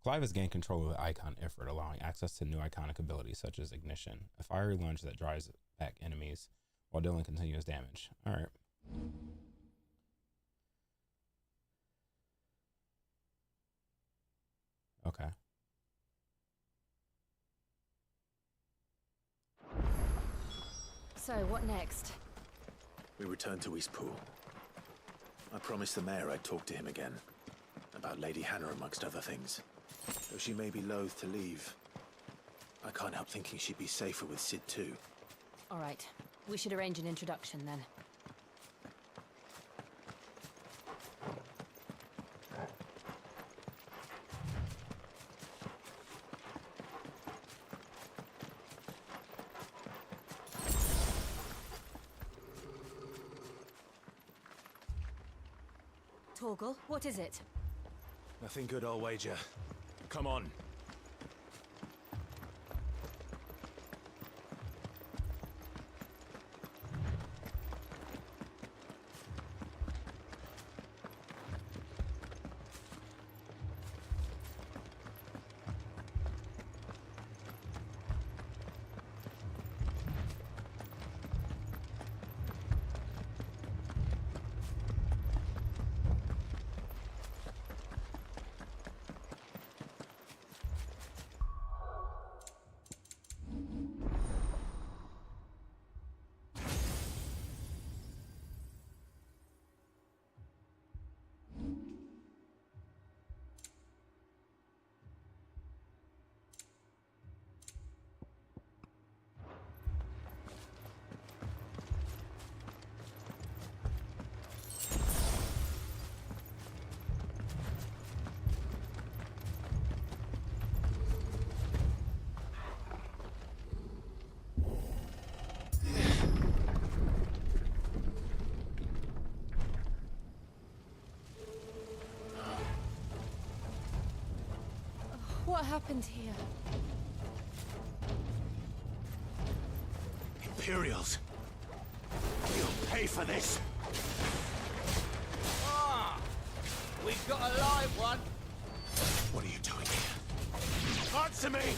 Clive has gained control of the icon Ifrit, allowing access to new iconic abilities such as Ignition, a fiery lunge that drives back enemies while dealing continuous damage. Alright. Okay. So, what next? We return to Eastpool. I promised the mayor I'd talk to him again. About Lady Hannah amongst other things. Though she may be loath to leave, I can't help thinking she'd be safer with Sid too. All right. We should arrange an introduction then. Torgal, what is it? Nothing good, I'll wager. Come on. What happened here? Imperials! You'll pay for this! Ah! We've got a live one! What are you doing here? Answer me!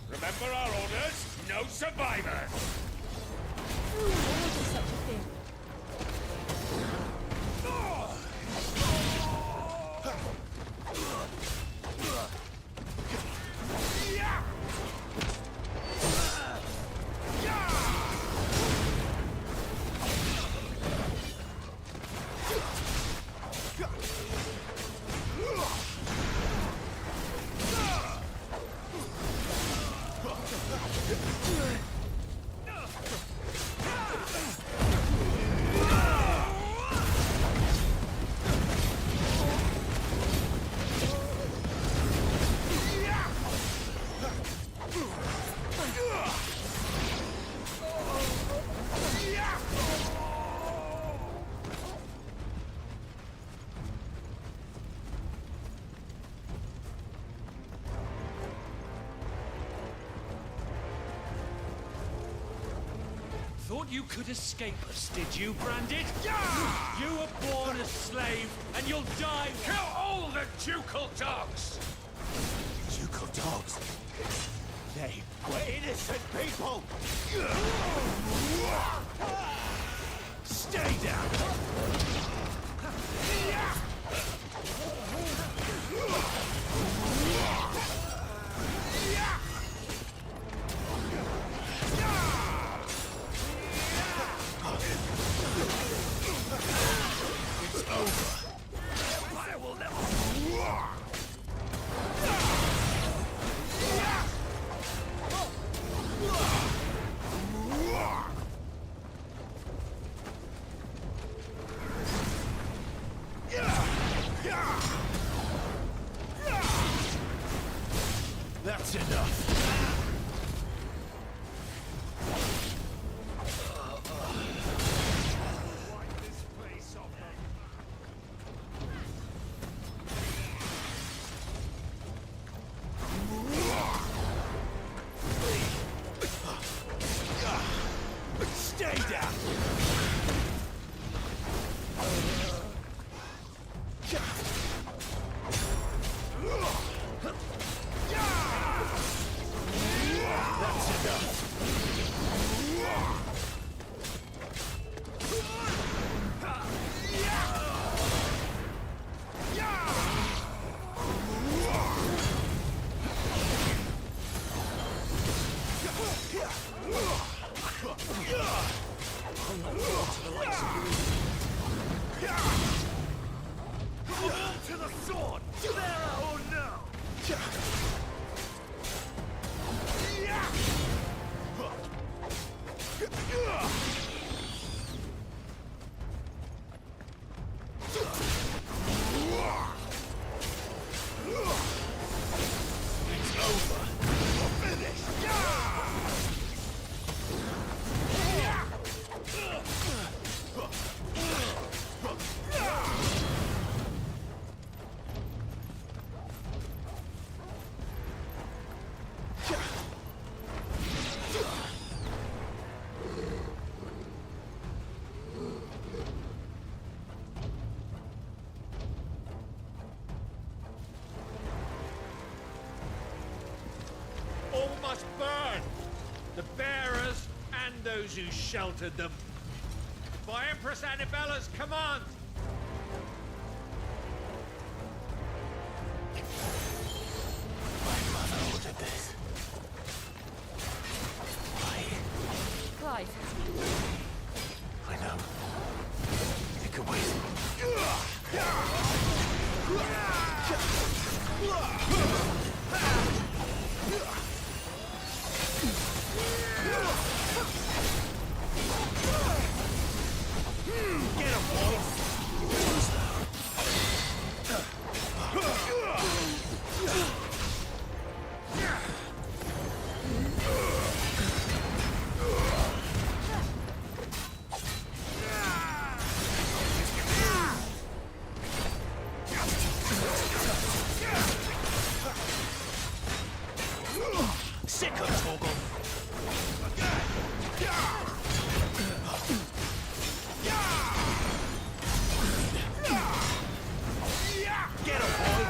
Remember our orders? No survivors! Why do such a thing? Thought you could escape us, did you, Branded? Yeah! You were born a slave, and you'll die. Kill all the ducal dogs! Ducal dogs? They were innocent people! Stay down! It's over. Empire will never... That's enough. All must burn! The bearers and those who sheltered them. By Empress Annabella's command! My mother ordered this. Why? Clive, I know. It could wait. Get him, Wolf! Sick of Torgal. Get him, Wolf!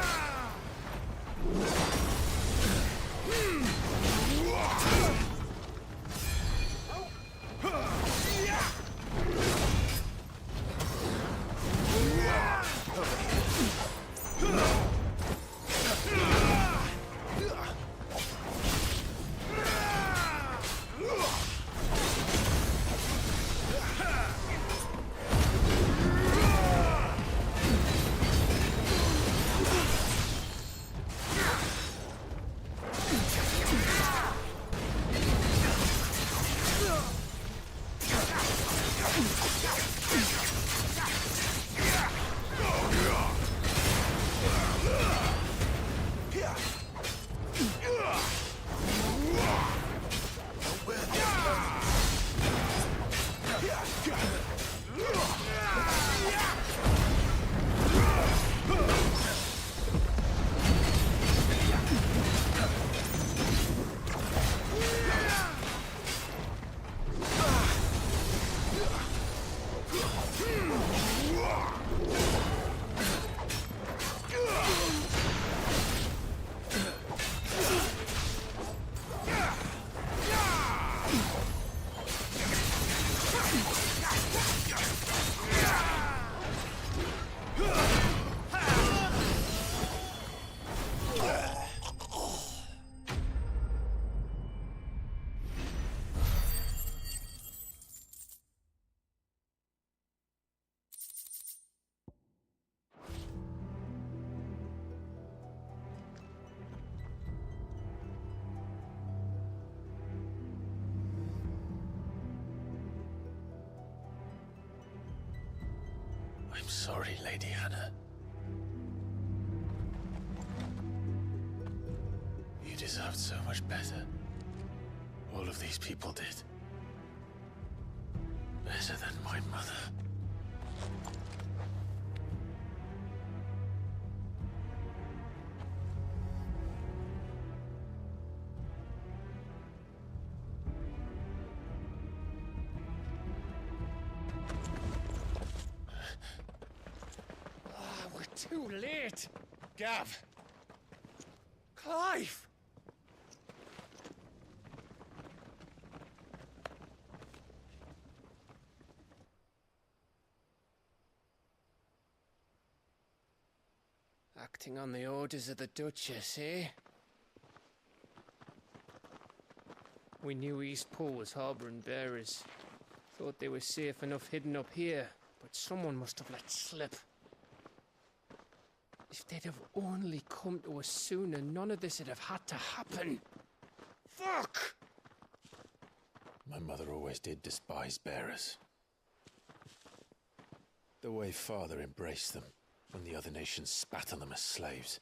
I'm sorry, Lady Hannah. You deserved so much better. All of these people did. Better than my mother. We're too late! Gav! Clive! Acting on the orders of the Duchess, eh? We knew East Pool was harbouring bearers. Thought they were safe enough hidden up here, but someone must have let slip. If they'd have only come to us sooner, none of this would have had to happen. Fuck! My mother always did despise bearers. The way Father embraced them when the other nations spat on them as slaves.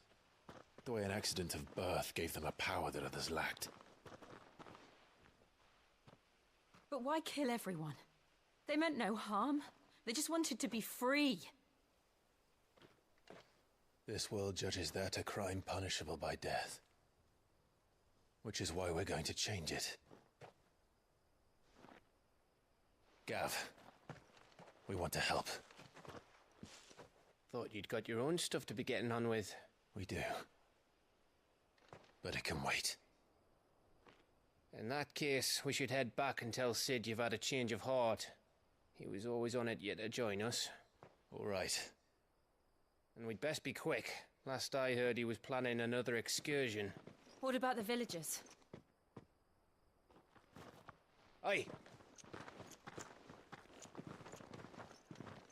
The way an accident of birth gave them a power that others lacked. But why kill everyone? They meant no harm. They just wanted to be free. This world judges that a crime punishable by death. Which is why we're going to change it. Gav, we want to help. Thought you'd got your own stuff to be getting on with. We do. But it can wait. In that case, we should head back and tell Sid you've had a change of heart. He was always on it yet to join us. All right. And we'd best be quick. Last I heard, he was planning another excursion. What about the villagers? Aye.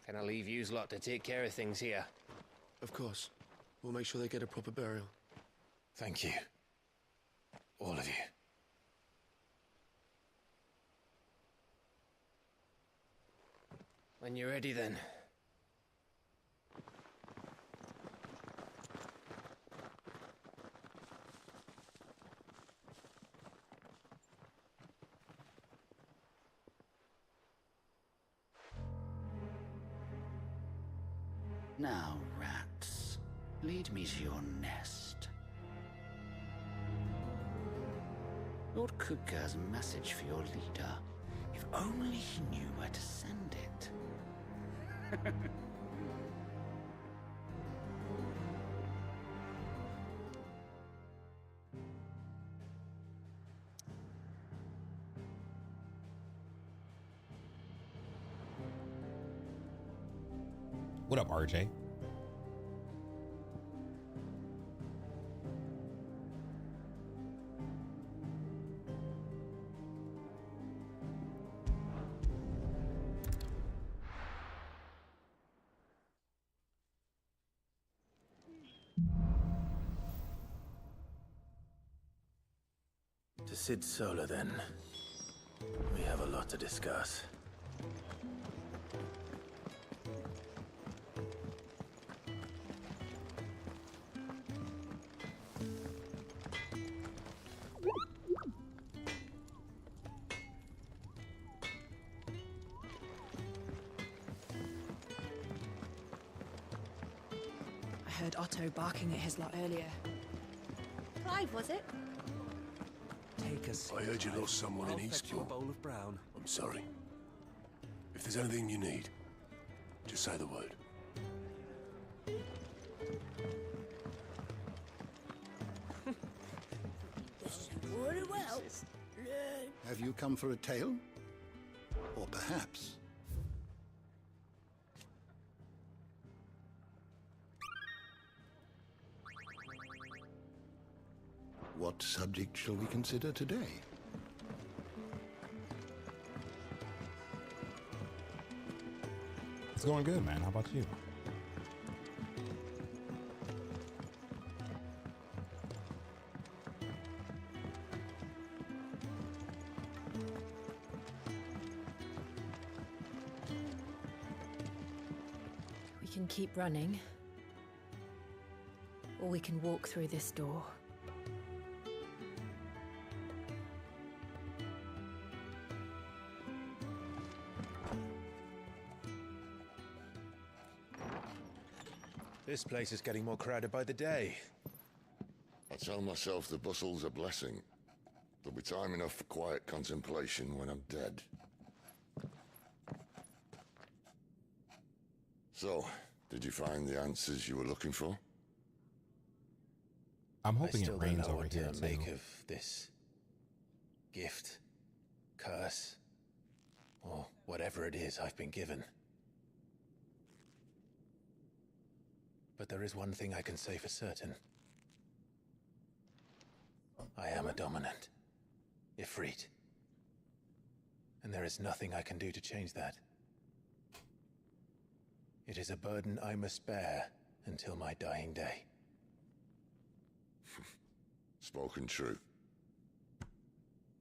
Can I leave yous lot to take care of things here? Of course. We'll make sure they get a proper burial. Thank you. All of you. When you're ready, then. Now, rats, lead me to your nest. Lord Kupka has a message for your leader. If only he knew where to send it. What up, RJ? To Sid Solar, then. We have a lot to discuss. I heard Otto barking at his lot earlier. Clive, was it? Take us. I heard you lost someone in Fetch you a Eastbourne. bowl of brown. I'm sorry. If there's anything you need, just say the word. Very well. Have you come for a tale? Or perhaps... What subject shall we consider today? It's going good, man. How about you? We can keep running. Or we can walk through this door. This place is getting more crowded by the day. I tell myself the bustle's a blessing. There'll be time enough for quiet contemplation when I'm dead. So, did you find the answers you were looking for? I'm I hoping still it don't rains know over what here to too. make of this gift, curse, or whatever it is I've been given. But there is one thing I can say for certain. I am a dominant, Ifrit. And there is nothing I can do to change that. It is a burden I must bear until my dying day. Spoken true.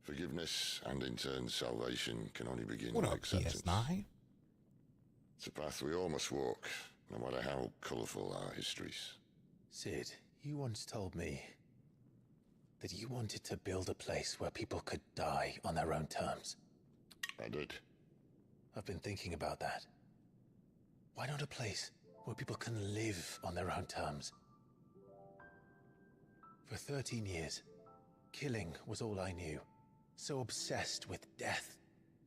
Forgiveness and in turn salvation can only begin What with up, acceptance. PS9? It's a path we all must walk, no matter how colourful our histories. Sid, you once told me that you wanted to build a place where people could die on their own terms. I did. I've been thinking about that. Why not a place where people can live on their own terms? For 13 years, killing was all I knew. So obsessed with death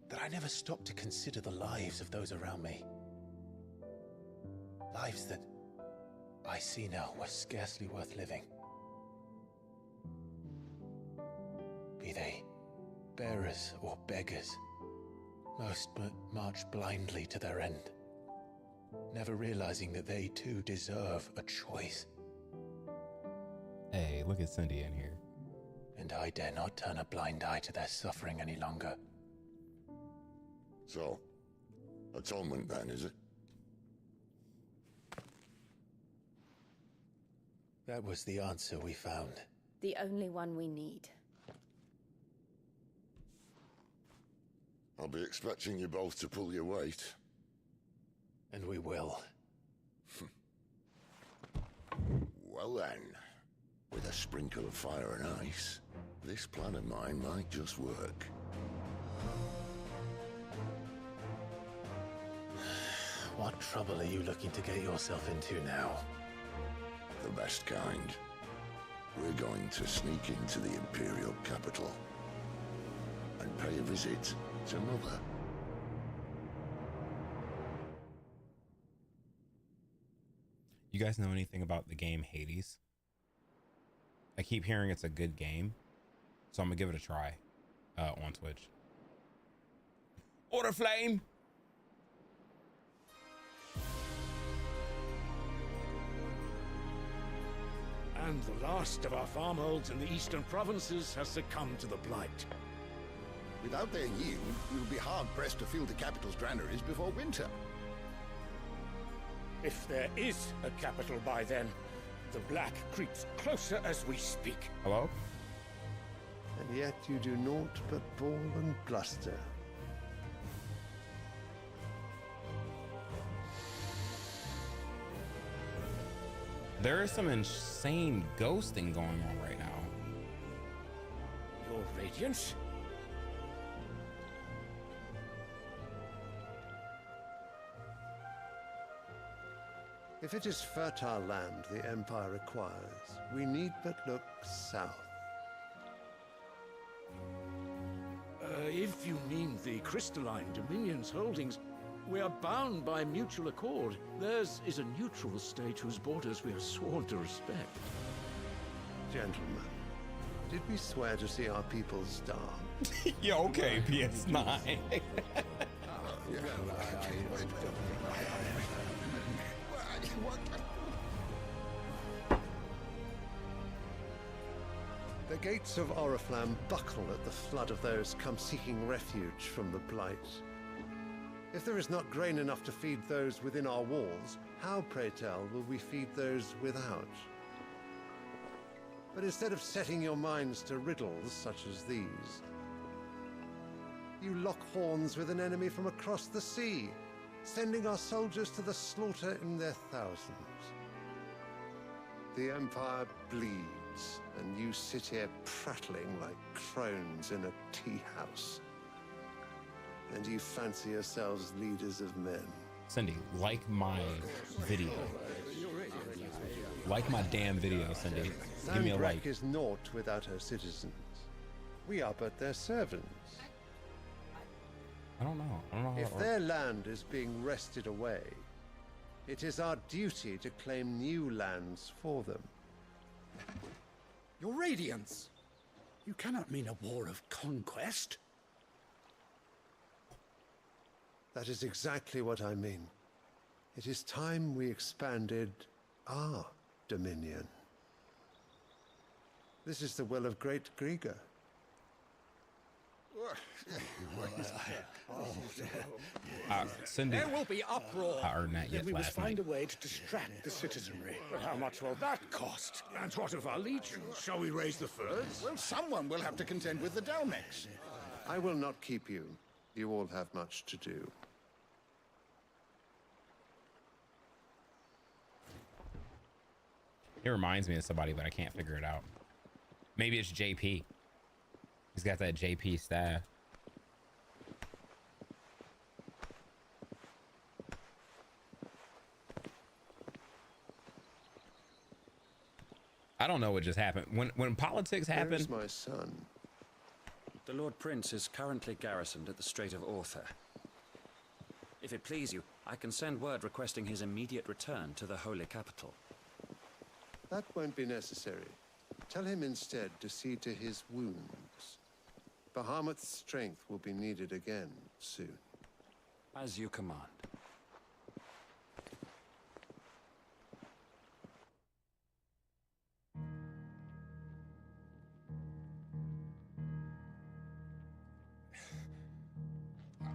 that I never stopped to consider the lives of those around me. Lives that I see now were scarcely worth living. Be they bearers or beggars, most march blindly to their end, never realizing that they too deserve a choice. Hey, look at Cindy in here. And I dare not turn a blind eye to their suffering any longer. So, atonement then, is it? That was the answer we found. The only one we need. I'll be expecting you both to pull your weight. And we will. Well then, with a sprinkle of fire and ice, this plan of mine might just work. What trouble are you looking to get yourself into now? The best kind. We're going to sneak into the Imperial capital and pay a visit to Mother. You guys know anything about the game Hades? I keep hearing it's a good game, so I'm gonna give it a try on Twitch. Order flame! And the last of our farmholds in the eastern provinces has succumbed to the blight. Without their yield, we will be hard-pressed to fill the capital's granaries before winter. If there is a capital by then, the black creeps closer as we speak. Hello? And yet you do naught but bawl and bluster. There is some insane ghosting going on right now. Your Radiance? If it is fertile land the Empire requires, we need but look south. If you mean the crystalline Dominion's holdings, we are bound by mutual accord. Theirs is a neutral state whose borders we are sworn to respect. Gentlemen, did we swear to see our people starve? Yeah, okay, PS9. The gates of Oriflamme buckle at the flood of those come seeking refuge from the Blight. If there is not grain enough to feed those within our walls, how, pray tell, will we feed those without? But instead of setting your minds to riddles such as these, you lock horns with an enemy from across the sea, sending our soldiers to the slaughter in their thousands. The Empire bleeds, and you sit here prattling like crones in a tea house. And you fancy yourselves leaders of men. Cindy, like my video. Like my damn video, Cindy. Give me a like. Is naught without her citizens. We are but their servants. I don't know. If their land is being wrested away, it is our duty to claim new lands for them. Your Radiance! You cannot mean a war of conquest. That is exactly what I mean. It is time we expanded our dominion. This is the will of great Grieger. Cindy, There will be uproar. I earned that yet We must last find night. a way to distract the citizenry. But how much will that cost? And what of our legions? Shall we raise the furs? Well, someone will have to contend with the Dalmex. I will not keep you. You all have much to do. It reminds me of somebody, but I can't figure it out. Maybe it's JP. He's got that JP staff. I don't know what just happened. When politics happen. Where's my son? The Lord Prince is currently garrisoned at the Strait of Arthur. If it please you, I can send word requesting his immediate return to the Holy Capital. That won't be necessary. Tell him instead to see to his wounds. Bahamut's strength will be needed again soon. As you command.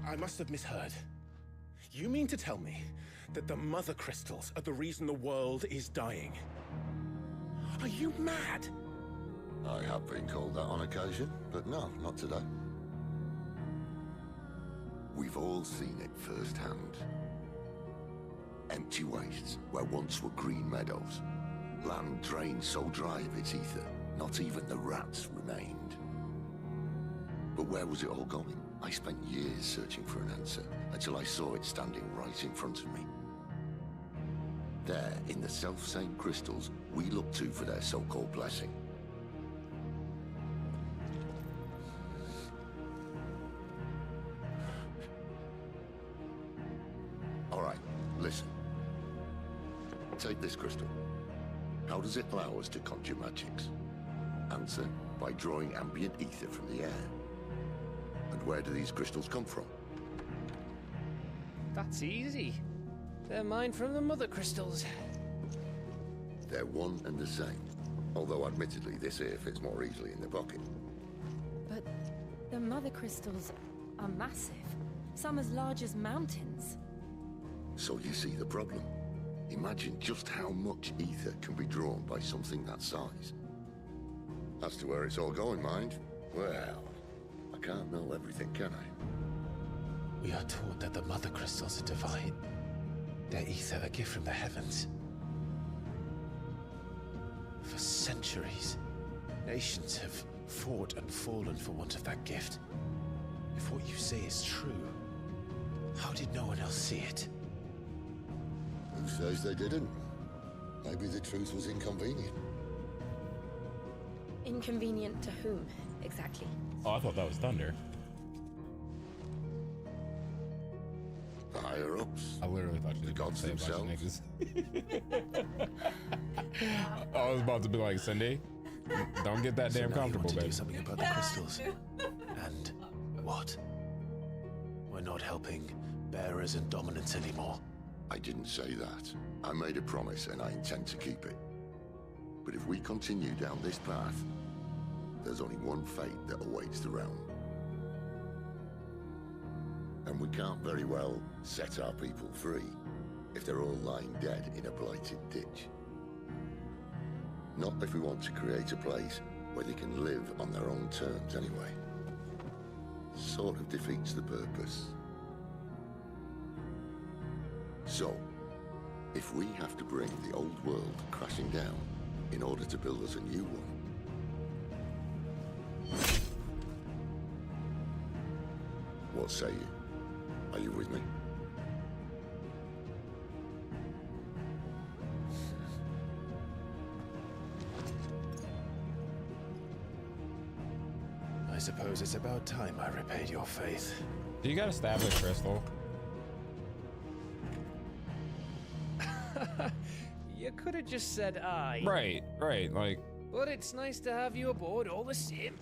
I must have misheard. You mean to tell me that the mother crystals are the reason the world is dying? Are you mad? I have been called that on occasion, but no, not today. We've all seen it firsthand. Empty wastes where once were green meadows. Land drained so dry of its ether, not even the rats remained. But where was it all going? I spent years searching for an answer, until I saw it standing right in front of me. There, in the self-same crystals we look to for their so-called blessing. All right, listen. Take this crystal. How does it allow us to conjure magics? Answer, by drawing ambient ether from the air. And where do these crystals come from? That's easy. They're mine from the mother crystals. They're one and the same. Although admittedly this here fits more easily in the pocket. But the mother crystals are massive. Some as large as mountains. So you see the problem. Imagine just how much ether can be drawn by something that size. As to where it's all going, mind, well, I can't know everything, can I? We are taught that the mother crystals are divine. Their ether a gift from the heavens. For centuries, nations have fought and fallen for want of that gift. If what you say is true, how did no one else see it? Who says they didn't? Maybe the truth was inconvenient. Inconvenient to whom, exactly? Oh, I thought that was thunder. The higher-ups. I literally thought you the gods say a bunch of themselves. niggas. I was about to be like, Cindy, don't get that damn comfortable, to do baby. something about the crystals. And what? We're not helping bearers and dominants anymore. I didn't say that. I made a promise and I intend to keep it. But if we continue down this path, there's only one fate that awaits the realm. And we can't very well set our people free if they're all lying dead in a blighted ditch. Not if we want to create a place where they can live on their own terms anyway. Sort of defeats the purpose. So, if we have to bring the old world crashing down in order to build us a new one, what say you? Are you with me? I suppose it's about time I repaid your faith. Do you got established crystal? You could have just said aye. Right, like... But it's nice to have you aboard all the same.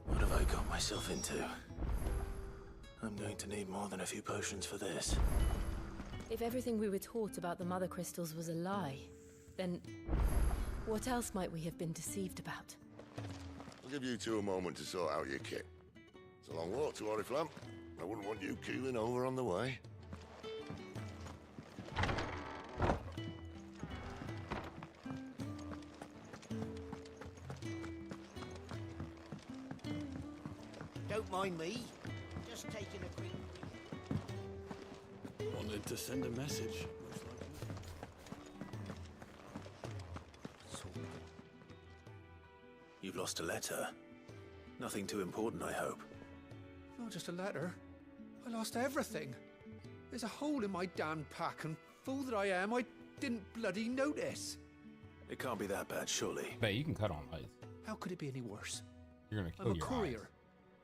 What have I got myself into? I'm going to need more than a few potions for this. If everything we were taught about the Mother Crystals was a lie, then what else might we have been deceived about? I'll give you two a moment to sort out your kit. It's a long walk to Oriflamme. I wouldn't want you keeling over on the way. Don't mind me. Just taking a quick... Wanted to send a message. You've lost a letter. Nothing too important, I hope. Not just a letter. I lost everything. There's a hole in my damn pack, and fool that I am, I didn't bloody notice. It can't be that bad, surely. But you can cut on Lite. How could it be any worse? You're gonna kill I'm a your courier.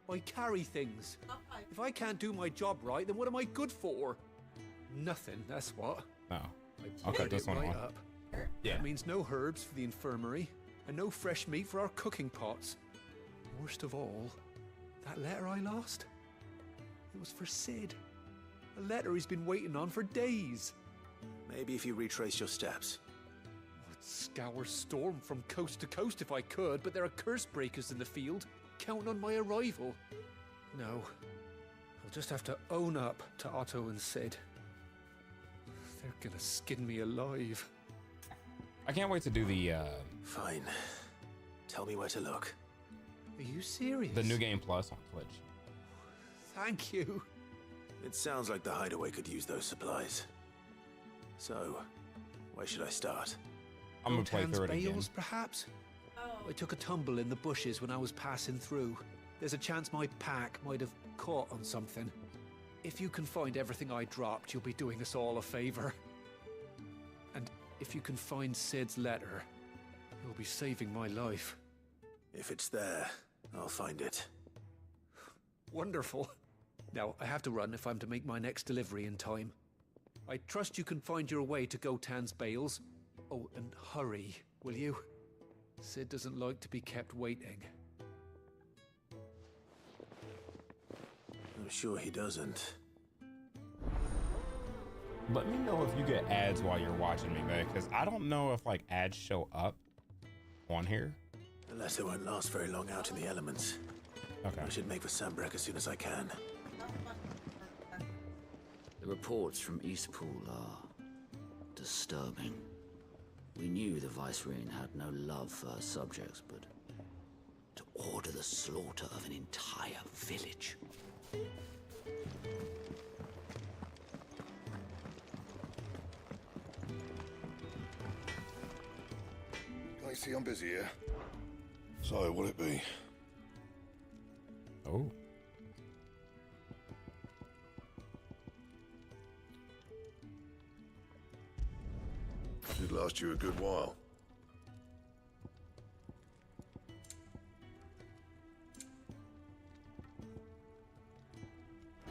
I carry things. If I can't do my job right, then what am I good for? Nothing, that's what. Oh. I'll cut this one right off. up. Yeah. That means no herbs for the infirmary, and no fresh meat for our cooking pots. Worst of all, that letter I lost, it was for Sid. A letter he's been waiting on for days. Maybe if you retrace your steps. I'd scour Storm from coast to coast if I could, but there are curse breakers in the field, counting on my arrival. No, I'll just have to own up to Otto and Sid. They're gonna skin me alive. I can't wait to do the Fine. Tell me where to look. Are you serious? the New Game Plus on Twitch. Thank you. It sounds like the hideaway could use those supplies. So, where should I start? I'm gonna play through it again. Bales, perhaps? I took a tumble in the bushes when I was passing through. There's a chance my pack might have caught on something. If you can find everything I dropped, you'll be doing us all a favor. And if you can find Sid's letter, you'll be saving my life. If it's there, I'll find it. Wonderful. Now, I have to run if I'm to make my next delivery in time. I trust you can find your way to Gotan's bales. Oh, and hurry, will you? Sid doesn't like to be kept waiting. I'm sure he doesn't. Let me know if you get ads while you're watching me, man, because I don't know if like ads show up on here. Unless it won't last very long out in the elements. Okay. I should make for Sandbreck as soon as I can. The reports from Eastpool are disturbing. We knew the Vicereine had no love for her subjects, but to order the slaughter of an entire village. I see I'm busy here. So, will it be? Oh. Should last you a good while.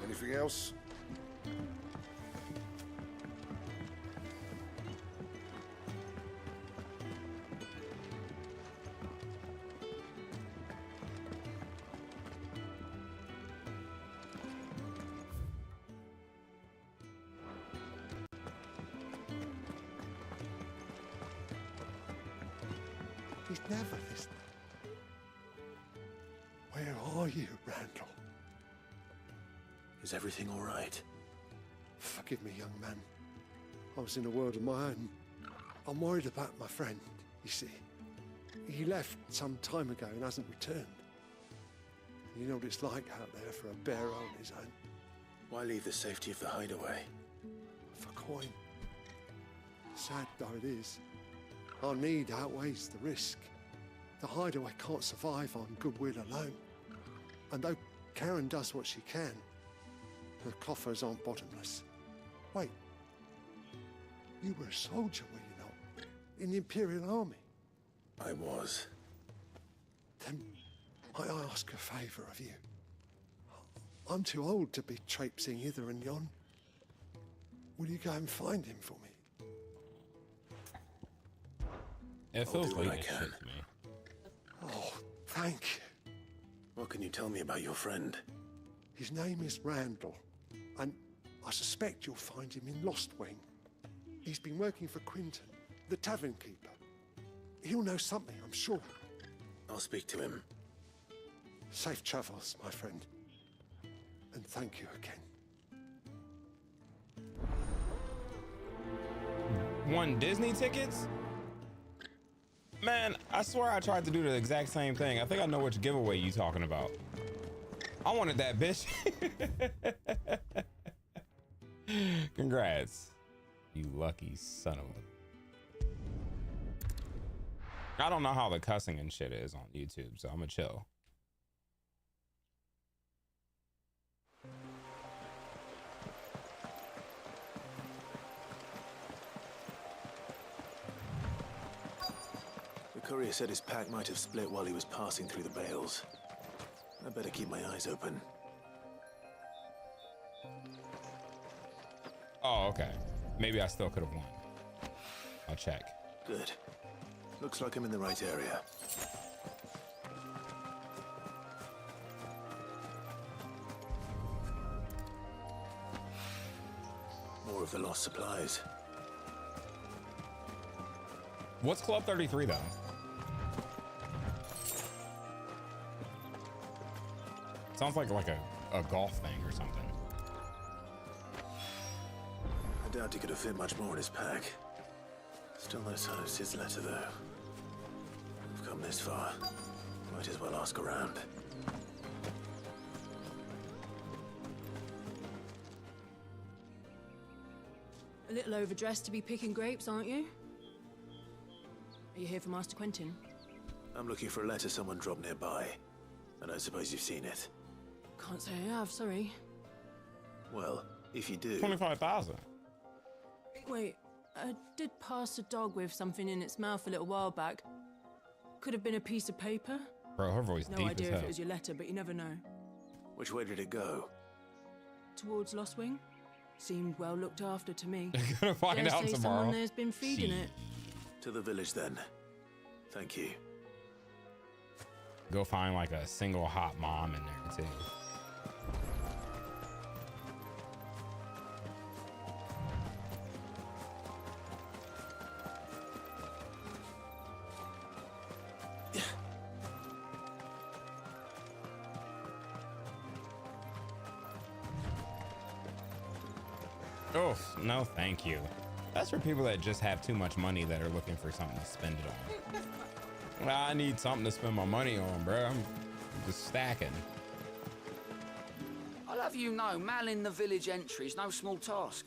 Anything else? He's never listening. Where are you, Randall? Is everything all right? Forgive me, young man. I was in a world of my own. I'm worried about my friend, you see. He left some time ago and hasn't returned. You know what it's like out there for a bearer on his own. Why leave the safety of the hideaway? For coin. Sad though it is, our need outweighs the risk. The hideaway can't survive on goodwill alone. And though Karen does what she can, her coffers aren't bottomless. Wait, you were a soldier, were you not? In the Imperial Army? I was. Then I ask a favour of you. I'm too old to be traipsing hither and yon. Will you go and find him for me? It feels do what like I it can. shit to me. Oh, thank you. What can you tell me about your friend? His name is Randall, and I suspect you'll find him in Lost Wing. He's been working for Quinton, the tavern keeper. He'll know something, I'm sure. I'll speak to him. Safe travels, my friend. And thank you again. Won Disney tickets? Man, I swear I tried to do the exact same thing. I think I know which giveaway you talking about. I wanted that bitch. Congrats. You lucky son of a... I don't know how the cussing and shit is on YouTube, so I'm gonna chill. The courier said his pack might have split while he was passing through the bales. I better keep my eyes open. Oh, okay. Maybe I still could have won. I'll check. Good. Looks like I'm in the right area. More of the lost supplies. What's Club 33 though? Sounds like a golf thing or something. I doubt he could have fit much more in his pack. Still no sign of Sid's letter, though. We've come this far. Might as well ask around. A little overdressed to be picking grapes, aren't you? Are you here for Master Quentin? I'm looking for a letter someone dropped nearby. And I suppose you've seen it. Can't say I have, sorry. Well, if you do... 25,000. Wait, I did pass a dog with something in its mouth a little while back. Could have been a piece of paper. Bro, her voice No deep idea as hell. if it was your letter, but you never know. Which way did it go? Towards Lost Wing? Seemed well looked after to me. Gonna find Dare out say tomorrow. Someone there's been feeding it. To the village, then. Thank you. Go find like a single hot mom in there too. Oh, no, thank you. That's for people that just have too much money that are looking for something to spend it on. Well, I need something to spend my money on, bro. I'm just stacking. I'll have you know, manning the village entry is no small task.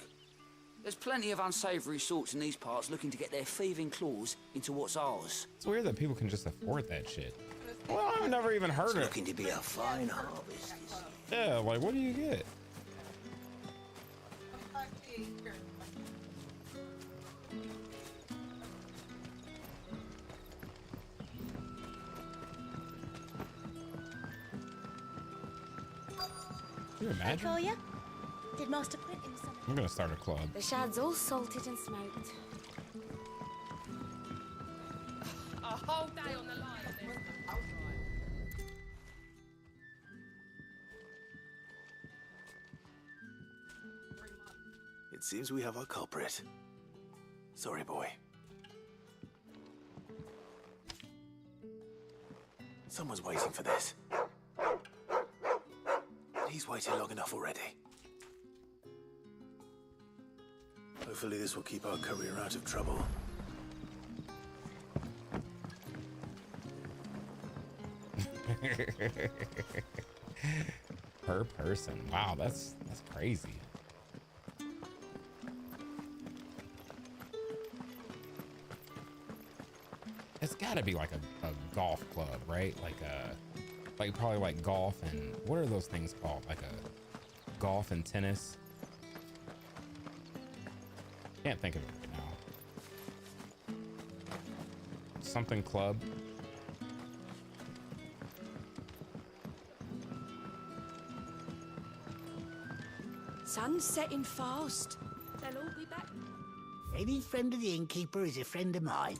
There's plenty of unsavoury sorts in these parts looking to get their thieving claws into what's ours. It's weird that people can just afford that shit. Well, I've never even heard It's it. looking to be a fine harvest. Yeah, like, what do you get? Can you imagine? Call ya? Did Master Quentin summon? I'm gonna start a club. The shad's all salted and smoked. A whole day on the line. It seems we have our culprit. Sorry, boy. Someone's waiting for this. He's waited long enough already. Hopefully this will keep our career out of trouble. Per person. Wow, that's crazy. It's got to be like a golf club, right? Like probably like golf and what are those things called? Like a golf and tennis. Can't think of it right now. Something club. Sun's setting fast. They'll all be back. Any friend of the innkeeper is a friend of mine.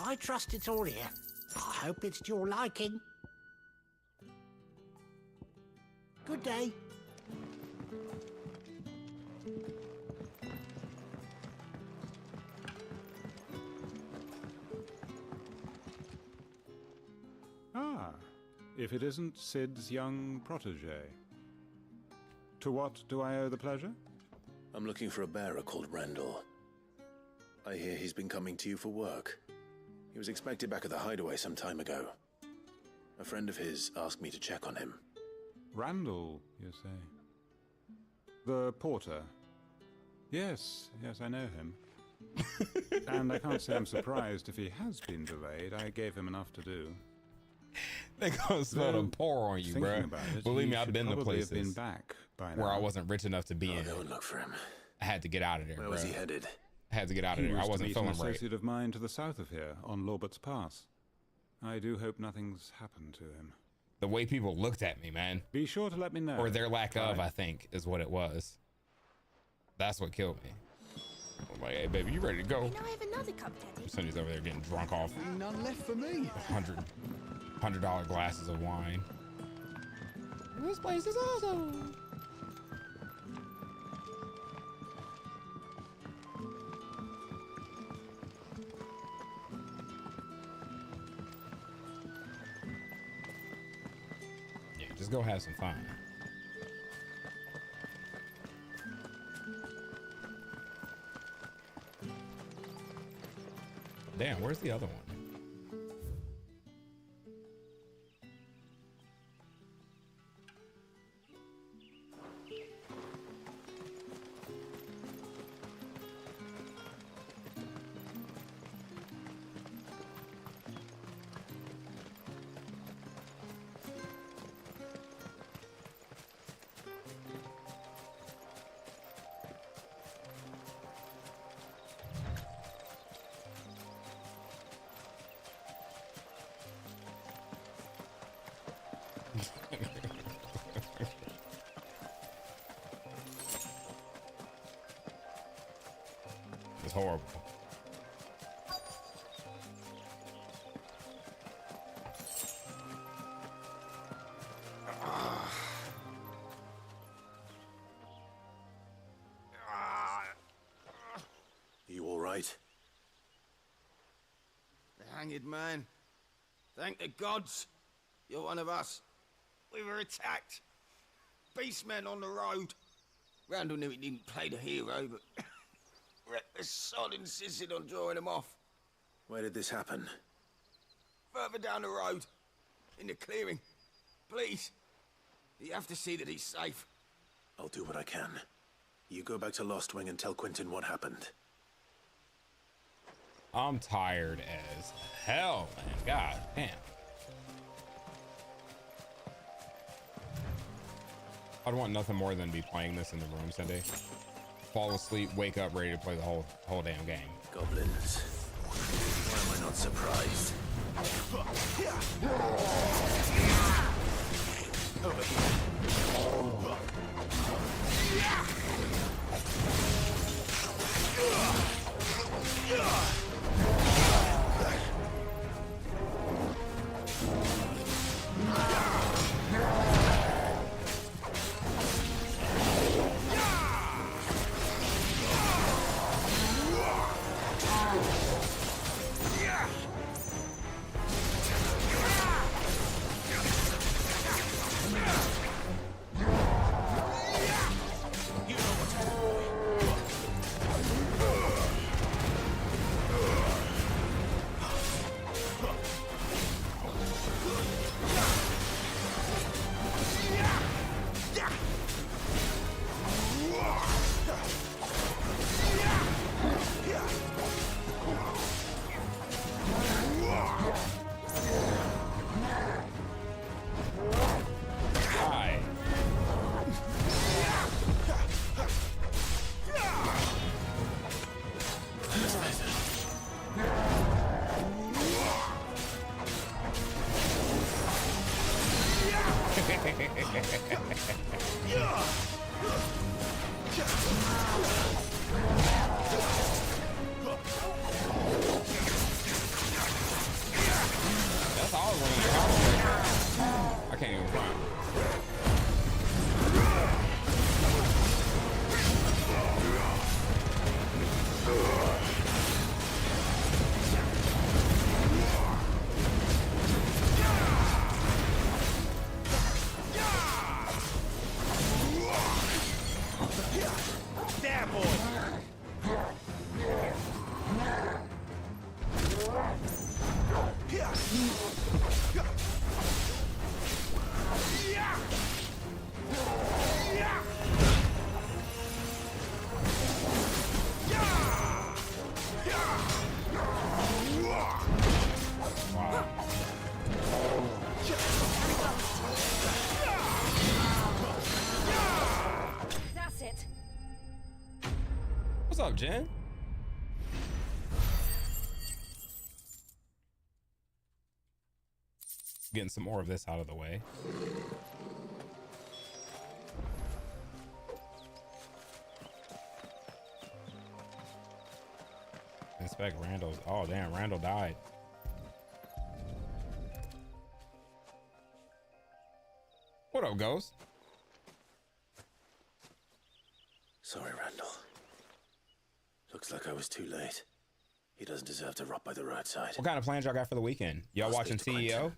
I trust it's all here. I hope it's to your liking. Good day. Ah, if it isn't Sid's young protege. To what do I owe the pleasure? I'm looking for a bearer called Randall. I hear he's been coming to you for work. He was expected back at the hideaway some time ago. A friend of his asked me to check on him. Randall, you say? The porter? Yes, I know him. And I can't say I'm surprised if he has been delayed. I gave him enough to do. They gonna smell the pour on you, bro. Believe me, I've been to places been back by where now. I wasn't rich enough to be in. Go and look for him. I had to get out of there. Where was he headed? I had to get out of there. I wasn't feeling an right. associate of mine to the south of here, on Lorbert's Pass. I do hope nothing's happened to him. The way people looked at me, man. Be sure to let me know. Or their lack of, I think, is what it was. That's what killed me. I'm like, hey, baby, you ready to go? Can I have another cup, Teddy? Sonny's over there getting drunk off None left for me. $100 glasses of wine. This place is awesome. Yeah, just go have some fun. Damn, where's the other one? It's horrible. You all right? The hanged man. Thank the gods. You're one of us. We were attacked. Beastmen on the road. Randall knew he didn't play the hero, but the sod insisted on drawing him off. Where did this happen? Further down the road. In the clearing. Please. You have to see that he's safe. I'll do what I can. You go back to Lost Wing and tell Quentin what happened. I'm tired as hell, man. God damn. I'd want nothing more than be playing this in the room Sunday. Fall asleep, wake up, ready to play the whole damn game. Goblins. Why am I not surprised? Over What's up, Jen? Getting some more of this out of the way. Inspect Randall's. Oh, damn. Randall died. What up, Ghost? Sorry, Randall. Looks like I was too late. He doesn't deserve to rot by the roadside. What kind of plans y'all got for the weekend? Y'all watching CEO?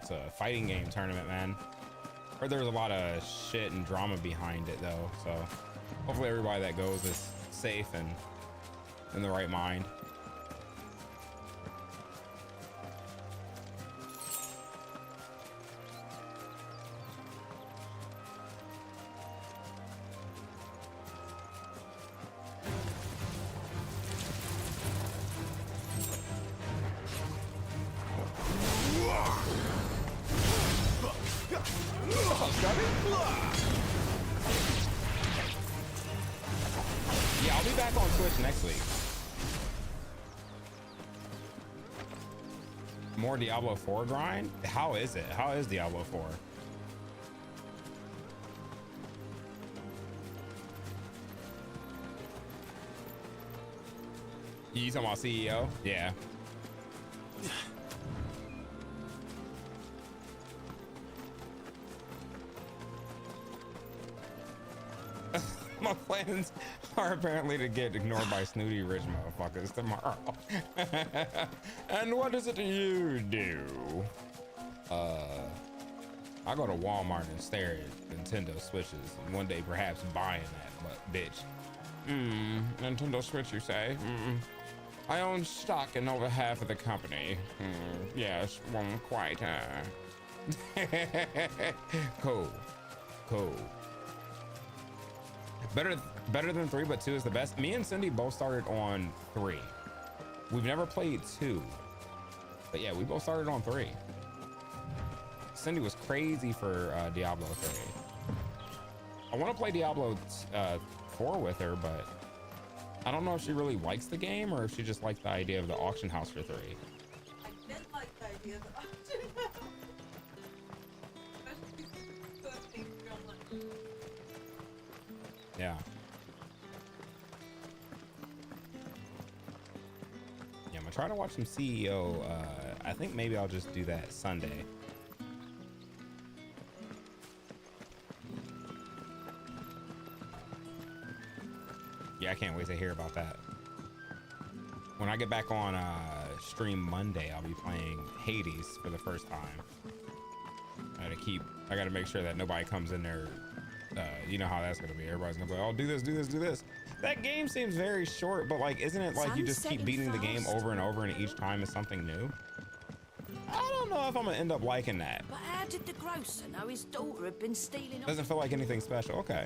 It's a fighting game tournament, man. Heard there's a lot of shit and drama behind it, though. So hopefully everybody that goes is safe and in the right mind. Yeah, I'll be back on Twitch next week. More Diablo 4 grind? How is it? How is Diablo 4? You talking about CEO? Yeah. My plans are apparently to get ignored by snooty rich motherfuckers tomorrow. And what is it you do? I go to Walmart and stare at Nintendo Switches, and one day perhaps buying that, but bitch. Nintendo Switch, you say? I own stock in over half of the company. Yes, won't quite, Cool. Better than 3, but 2 is the best. Me and Cindy both started on 3. We've never played 2, but yeah, we both started on 3. Cindy was crazy for Diablo 3. I want to play Diablo 4 with her, but I don't know if she really likes the game or if she just likes the idea of the auction house for 3. I did like the idea of the auction house. Yeah. Yeah, I'm gonna try to watch some CEO. I think maybe I'll just do that Sunday. Yeah, I can't wait to hear about that. When I get back on stream Monday, I'll be playing Hades for the first time. I gotta make sure that nobody comes in there. You know how that's gonna be. Everybody's gonna be like, oh, do this. That game seems very short, but like, isn't it like you just keep beating the game over and over and each time is something new? I don't know if I'm gonna end up liking that. But how did the grocer know his daughter had been stealing? Doesn't feel like anything special. Okay.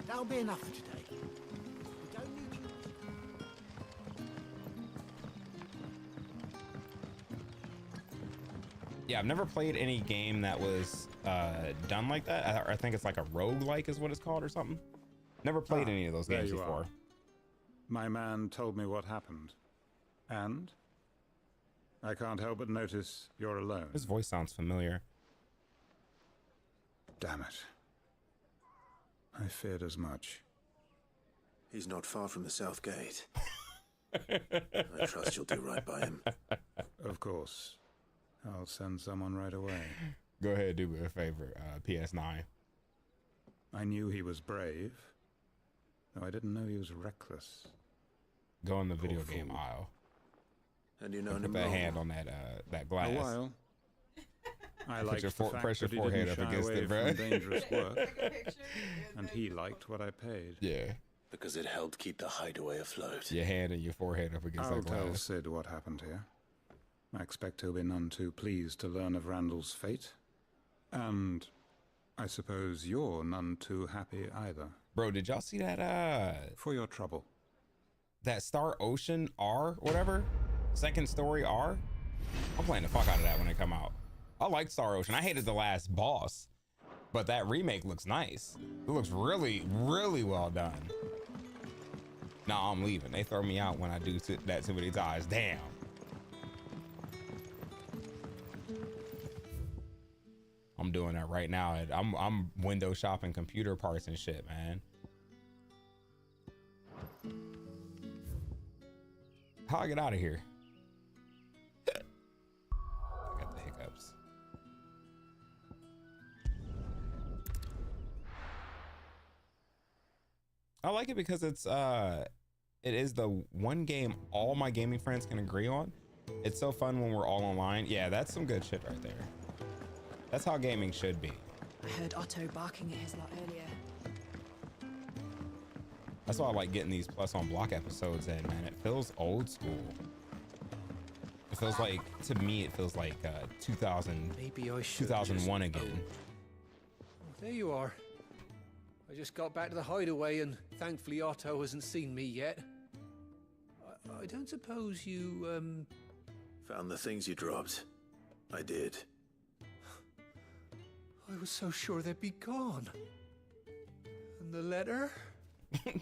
That'll be enough for today. We don't need you. Yeah, I've never played any game that was done like that. I think it's like a roguelike is what it's called or something. Never played any of those games before. My man told me what happened. And I can't help but notice you're alone. His voice sounds familiar. Damn it. I feared as much. He's not far from the South Gate. I trust you'll do right by him. Of course. I'll send someone right away. Go ahead, do me a favor, PS9. I knew he was brave, though I didn't know he was reckless. Go in the video game aisle. And you know, put that hand on that glass. A while. I liked the fact press your that he forehead didn't up shy against away it, bro. from dangerous work, and he liked what I paid. Yeah. Because it helped keep the hideaway afloat. Your hand and your forehead up against I'll that glass. tell Sid what happened here. I expect he'll be none too pleased to learn of Randall's fate. And I suppose you're none too happy either. Bro, did y'all see that? For your trouble. that Star Ocean R, whatever, Second Story R. I'm playing the fuck out of that when it come out. I like Star Ocean. I hated the last boss, but that remake looks nice. It looks really, really well done. Nah, I'm leaving. They throw me out when I do that too many times. Damn. I'm doing that right now. I'm window shopping computer parts and shit, man. How I get out of here? I got the hiccups. I like it because it is the one game all my gaming friends can agree on. It's so fun when we're all online. Yeah, that's some good shit right there. That's how gaming should be. I heard Otto barking at his lot earlier. That's why I like getting these Plus on Block episodes in, man. It feels old school. It feels like, to me, it feels like 2001 again. Oh, there you are. I just got back to the hideaway and thankfully Otto hasn't seen me yet. I don't suppose you, Found the things you dropped. I did. I was so sure they'd be gone. And the letter?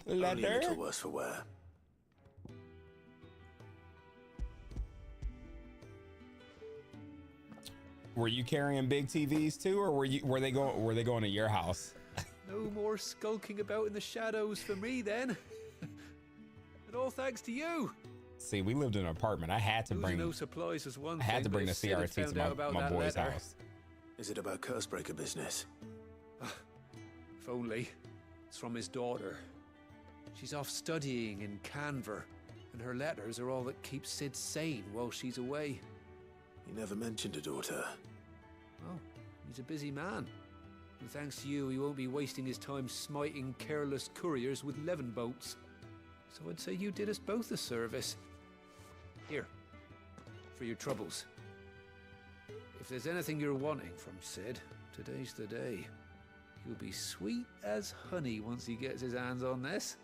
The letter? Only a little worse for wear. Were you carrying big TVs too, or were they going to your house? No more skulking about in the shadows for me then. And all thanks to you. See, we lived in an apartment. I had to bring no supplies is one I had to bring the thing, but CRT to my boy's house. Is it about Cursebreaker business? If only. It's from his daughter. She's off studying in Canver, and her letters are all that keeps Sid sane while she's away. He never mentioned a daughter. Oh, he's a busy man. And thanks to you, he won't be wasting his time smiting careless couriers with levin boats. So I'd say you did us both a service. Here, for your troubles. If there's anything you're wanting from Sid, today's the day. He'll be sweet as honey once he gets his hands on this.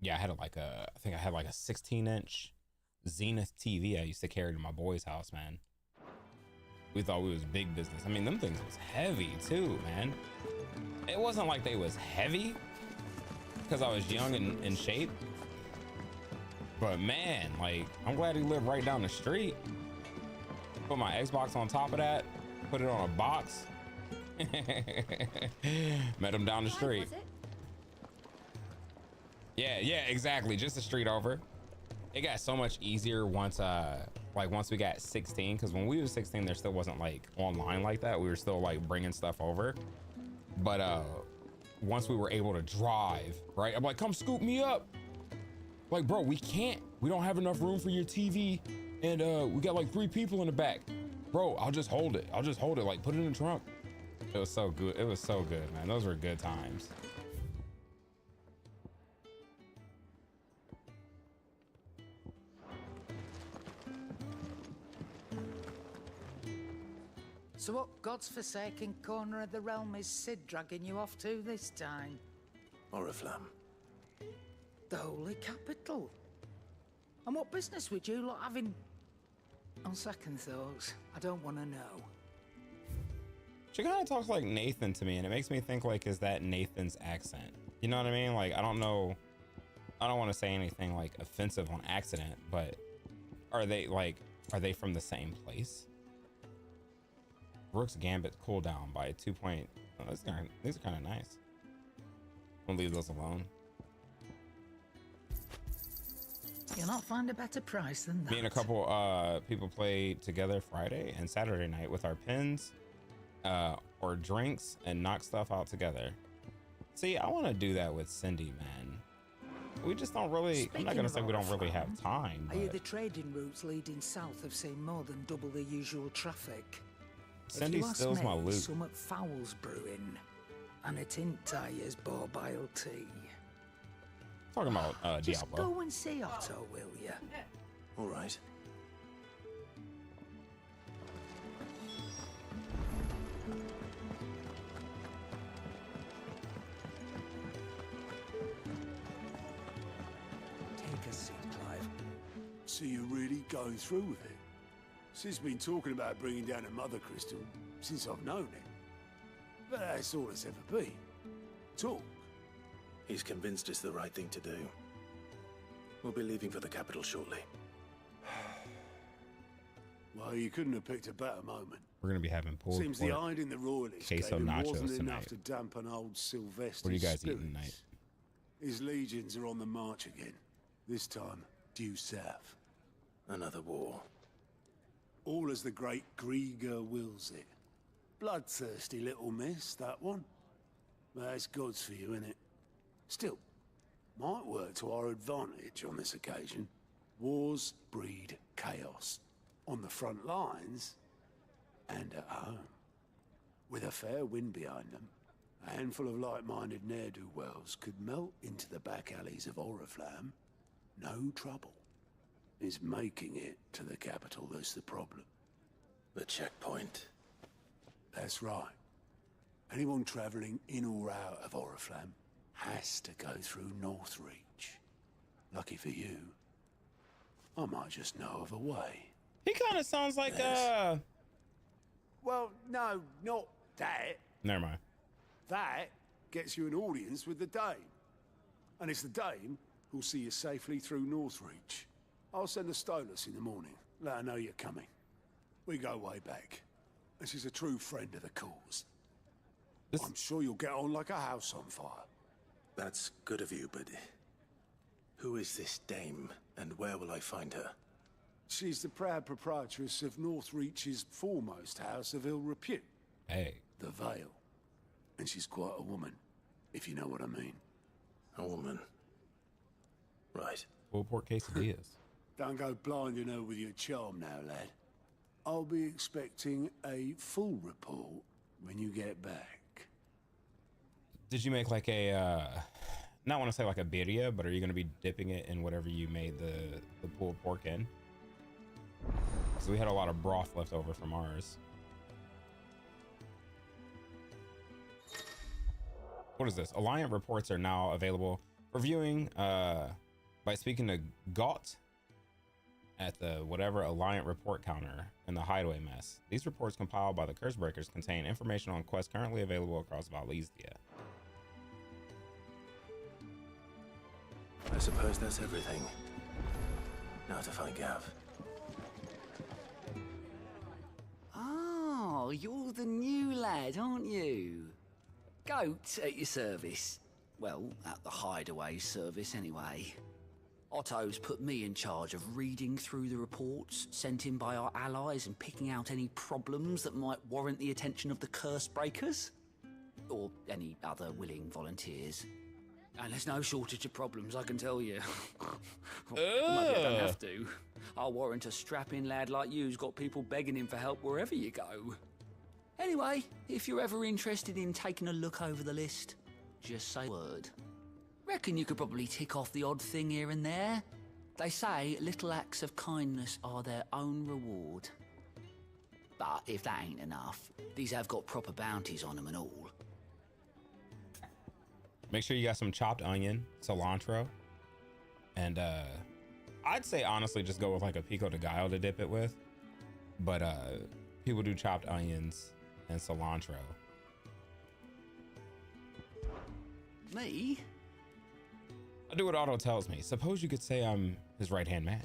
Yeah, I think I had like a 16-inch Zenith TV I used to carry to my boy's house, man. We thought we was big business. I mean, them things was heavy too, man. It wasn't like they was heavy because I was young and in shape. But man, like, I'm glad he lived right down the street. Put my Xbox on top of that, put it on a box. Met him down the street. Yeah, exactly. Just the street over. It got so much easier once we got 16, because when we were 16 there still wasn't like online like that. We were still like bringing stuff over, but once we were able to drive, right, I'm like, come scoop me up. Like, bro, we don't have enough room for your TV, and we got like 3 people in the back. Bro, I'll just hold it, like put it in the trunk. It was so good. It was so good, man. Those were good times. So what god's-forsaken corner of the realm is Sid dragging you off to this time? Oriflamme. The Holy Capital. And what business would you lot having? On second thoughts, I don't want to know. She kind of talks like Nathan to me, and it makes me think, like, is that Nathan's accent? You know what I mean? Like, I don't know. I don't want to say anything like offensive on accident, but are they from the same place? Rook's Gambit cooldown by 2 point. Oh, these are kind of nice. I'll leave those alone. You'll not find a better price than that. Me and a couple people played together Friday and Saturday night with our pins or drinks and knock stuff out together. See, I want to do that with Cindy, man. We just don't really. I'm not gonna say we don't really have time. Are you the trading routes leading south have seen more than double the usual traffic? Cindy steals my loot. Some at Fowl's brewing, and at Intire's Borbile tea. Talking about Just Diablo. go and see Otto, will you? All right. So you're really going through with it? Sis been talking about bringing down a mother crystal since I've known it. But that's all it's ever been. Talk. He's convinced it's the right thing to do. We'll be leaving for the capital shortly. Well, you couldn't have picked a better moment. We're gonna be having pulled Seems the hiding the royalists queso gave him nachos wasn't tonight. enough to dampen old Sylvester's What are you guys spirits. eating tonight? His legions are on the march again. This time, due south. Another war. All as the great Grieger wills it. Bloodthirsty little miss, that one. That's God's for you, innit? Still, might work to our advantage on this occasion. Wars breed chaos. On the front lines, and at home. With a fair wind behind them, a handful of like-minded ne'er-do-wells could melt into the back alleys of Oriflamme. No trouble. It's making it to the capital that's the problem. The checkpoint. That's right. Anyone travelling in or out of Oriflamme has to go through Northreach. Lucky for you, I might just know of a way. He kind of sounds like Well, no, not that. Never mind. That gets you an audience with the Dame. And it's the Dame who'll see you safely through Northreach. I'll send the Stolas in the morning. Let her know you're coming. We go way back. And she's a true friend of the cause. I'm sure you'll get on like a house on fire. That's good of you, but who is this Dame, and where will I find her? She's the proud proprietress of Northreach's foremost house of ill repute. Hey. The Vale. And she's quite a woman, if you know what I mean. A woman. Right. Pulled pork quesadillas. Don't go blinding her with your charm now, lad. I'll be expecting a full report when you get back. Did you make like a not want to say like a birria, but are you going to be dipping it in whatever you made the pulled pork in? So we had a lot of broth left over from ours. What is this? Alliant reports are now available for viewing by speaking to Gott at the whatever Alliant report counter in the hideaway mess. These reports compiled by the Cursebreakers contain information on quests currently available across Valencia. I suppose that's everything. Now to find Gav. Oh, you're the new lad, aren't you? Goat at your service. Well, at the hideaway service anyway. Otto's put me in charge of reading through the reports sent in by our allies and picking out any problems that might warrant the attention of the Cursebreakers. Or any other willing volunteers. And there's no shortage of problems, I can tell you. Maybe I don't have to. I'll warrant a strapping lad like you's got people begging him for help wherever you go. Anyway, if you're ever interested in taking a look over the list, just say a word. Reckon you could probably tick off the odd thing here and there. They say little acts of kindness are their own reward. But if that ain't enough, these have got proper bounties on them and all. Make sure you got some chopped onion, cilantro, and I'd say honestly just go with like a pico de gallo to dip it with. But people do chopped onions and cilantro. Me? I do what Otto tells me. Suppose you could say I'm his right-hand man.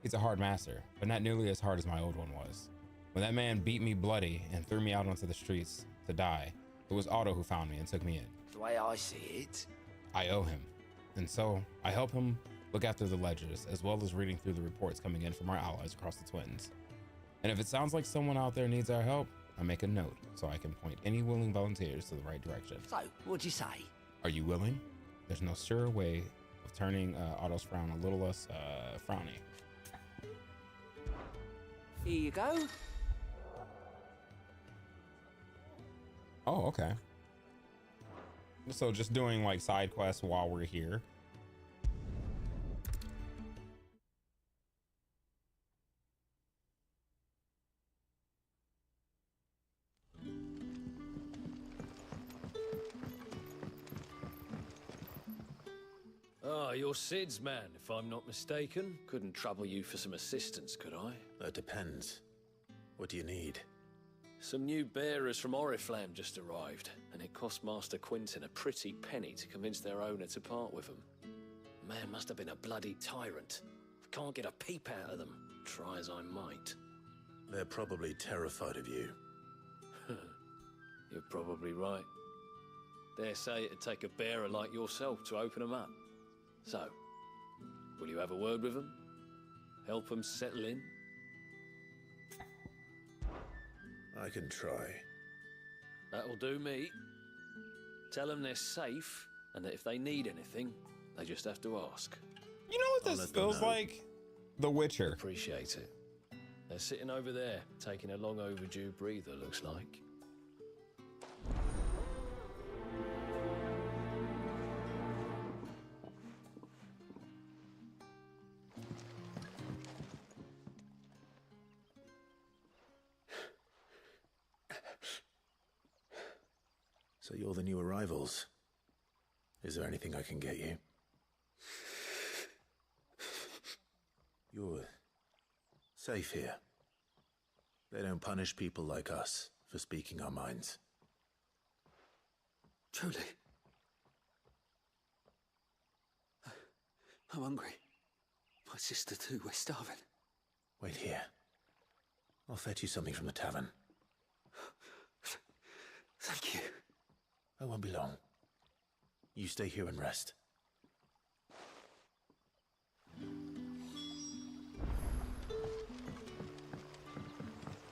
He's a hard master, but not nearly as hard as my old one was. When that man beat me bloody and threw me out onto the streets to die, it was Otto who found me and took me in. The way I see it, I owe him. And so I help him look after the ledgers, as well as reading through the reports coming in from our allies across the Twins. And if it sounds like someone out there needs our help, I make a note so I can point any willing volunteers to the right direction. So, what'd you say? Are you willing? There's no surer way of turning Otto's frown a little less frowny. Here you go. Oh, okay. So just doing like side quests while we're here. Oh, you're Sid's man, if I'm not mistaken. Couldn't trouble you for some assistance, could I? That depends. What do you need? Some new bearers from Oriflamme just arrived, and it cost Master Quinton a pretty penny to convince their owner to part with them. Man must have been a bloody tyrant. Can't get a peep out of them, try as I might. They're probably terrified of you. You're probably right. Dare say it'd take a bearer like yourself to open them up. So, will you have a word with them? Help them settle in? I can try. That'll do me. Tell them they're safe, and that if they need anything, they just have to ask. You know what this feels like? The Witcher. Appreciate it. They're sitting over there, taking a long overdue breather, looks like. So you're the new arrivals. Is there anything I can get you? You're safe here. They don't punish people like us for speaking our minds. Truly. I'm hungry. My sister too, we're starving. Wait here. I'll fetch you something from the tavern. Thank you. I won't be long. You stay here and rest.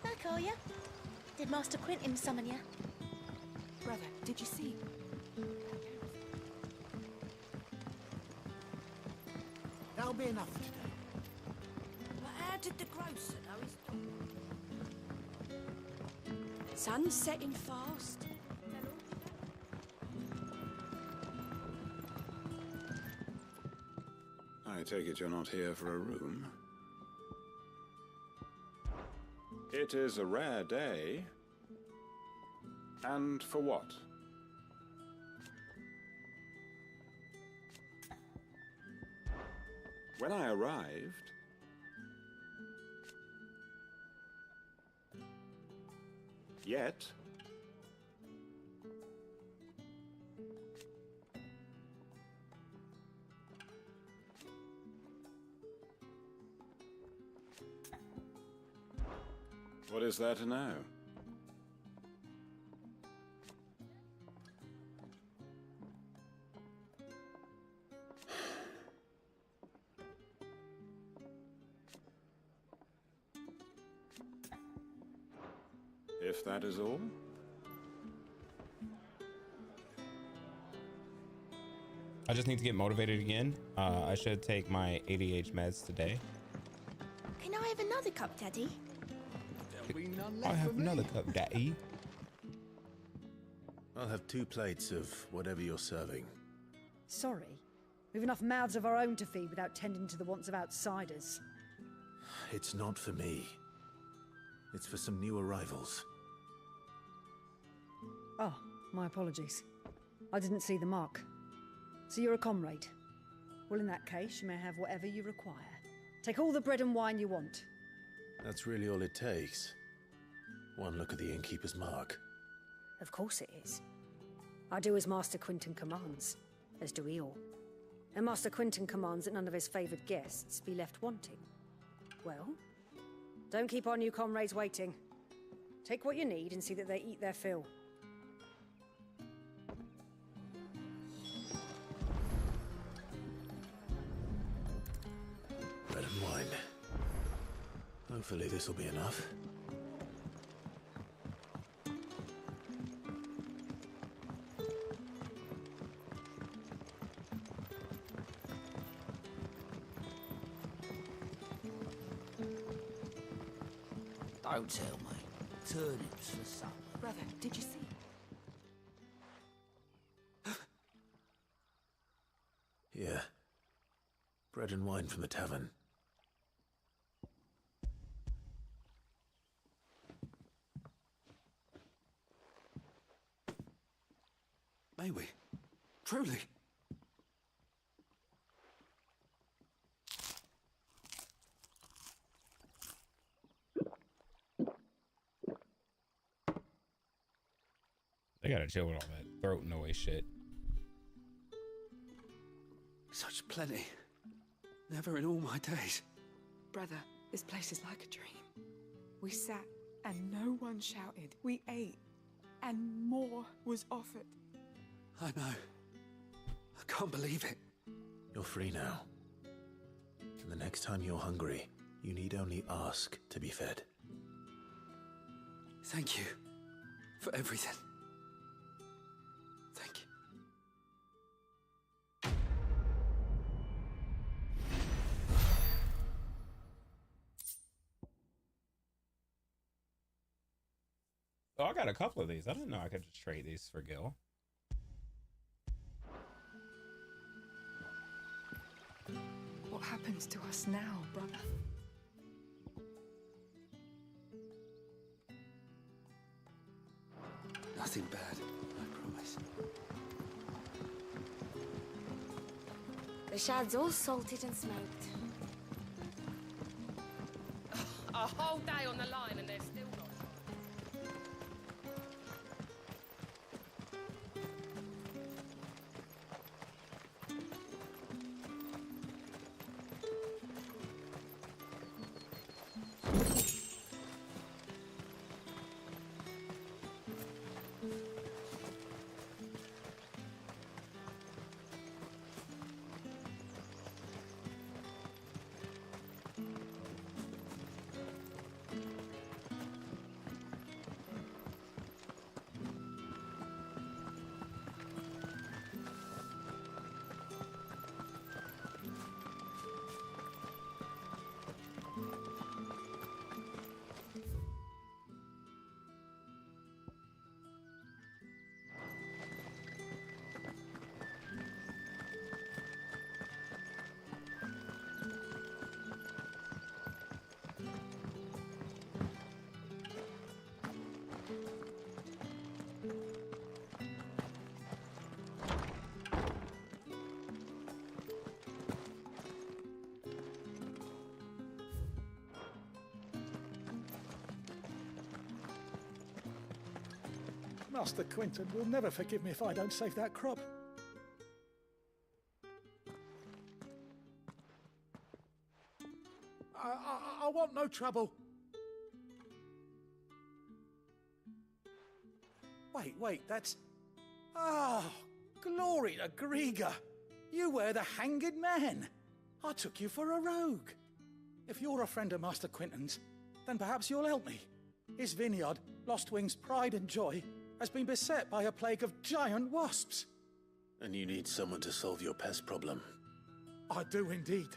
Back, are ya? Did Master Quinton summon ya? Brother, did you see? That'll be enough for today. But how did the grocer know his... Sun's setting fast. I take it you're not here for a room. It is a rare day. And for what? When I arrived, yet what is there to know? If that is all? I just need to get motivated again. I should take my ADH meds today. Can I have another cup, Daddy? I have another cup, Daddy. I'll have 2 plates of whatever you're serving. Sorry. We've enough mouths of our own to feed without tending to the wants of outsiders. It's not for me. It's for some new arrivals. Oh, my apologies. I didn't see the mark. So you're a comrade. Well, in that case, you may have whatever you require. Take all the bread and wine you want. That's really all it takes. One look at the innkeeper's mark. Of course it is. I do as Master Quinton commands, as do we all. And Master Quinton commands that none of his favoured guests be left wanting. Well, don't keep our new comrades waiting. Take what you need and see that they eat their fill. Bread and wine. Hopefully this will be enough. Don't tell me. Turnips for supper. Brother, did you see? Here. Bread and wine from the tavern. May we? Truly? They gotta chill with all that throat noise shit. Such plenty. Never in all my days. Brother, this place is like a dream. We sat and no one shouted. We ate and more was offered. I know. I can't believe it. You're free now. And the next time you're hungry, you need only ask to be fed. Thank you for everything. Thank you. Oh, I got a couple of these. I didn't know I could just trade these for Gil. What happens to us now, brother? Nothing bad, I promise. The shad's all salted and smoked. A whole day on the line and they're still not. Master Quinton will never forgive me if I don't save that crop. I want no trouble. Wait, that's... Oh, glory to Grieger. You were the hanged man. I took you for a rogue. If you're a friend of Master Quinton's, then perhaps you'll help me. His vineyard, Lostwing's pride and joy, has been beset by a plague of giant wasps. And you need someone to solve your pest problem. I do indeed.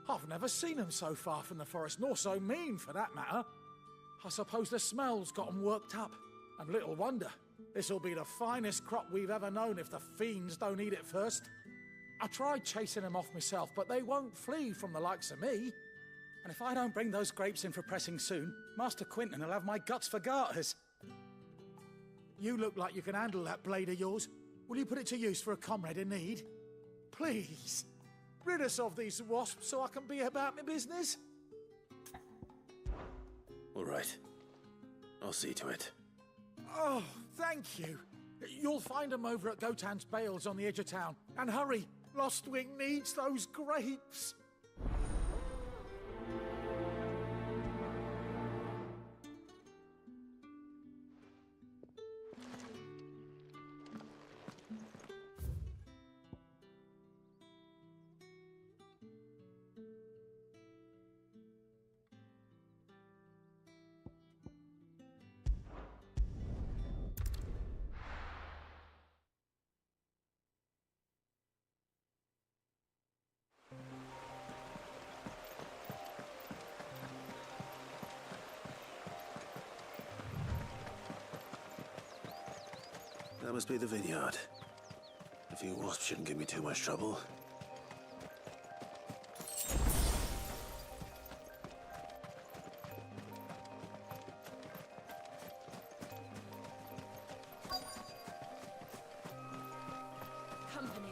I've never seen them so far from the forest, nor so mean for that matter. I suppose the smell's got them worked up. And little wonder. This'll be the finest crop we've ever known if the fiends don't eat it first. I tried chasing them off myself, but they won't flee from the likes of me. And if I don't bring those grapes in for pressing soon, Master Quinton will have my guts for garters. You look like you can handle that blade of yours. Will you put it to use for a comrade in need? Please, rid us of these wasps so I can be about my business. All right. I'll see to it. Oh, thank you. You'll find them over at Gotan's Bales on the edge of town. And hurry, Lostwing needs those grapes. That must be the vineyard. A few wasps shouldn't give me too much trouble. Company.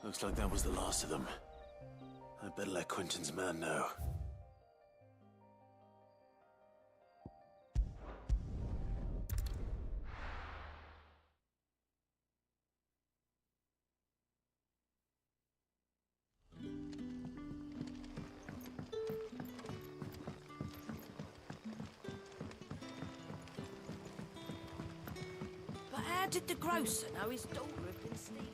Looks like that was the last of them. I'd better let Quentin's man know. But how did the grocer know his daughter had been stealing?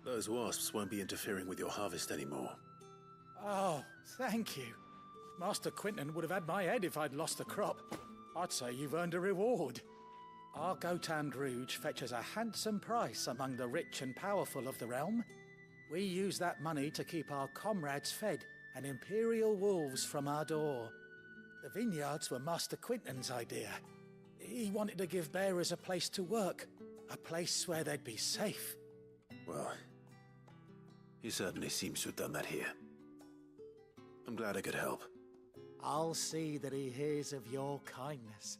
Those wasps won't be interfering with your harvest anymore. Oh, thank you. Master Quentin would have had my head if I'd lost the crop. I'd say you've earned a reward. Our Gotan Rouge fetches a handsome price among the rich and powerful of the realm. We use that money to keep our comrades fed and imperial wolves from our door. The vineyards were Master Quentin's idea. He wanted to give bearers a place to work, a place where they'd be safe. Well, he certainly seems to have done that here. I'm glad I could help. I'll see that he hears of your kindness.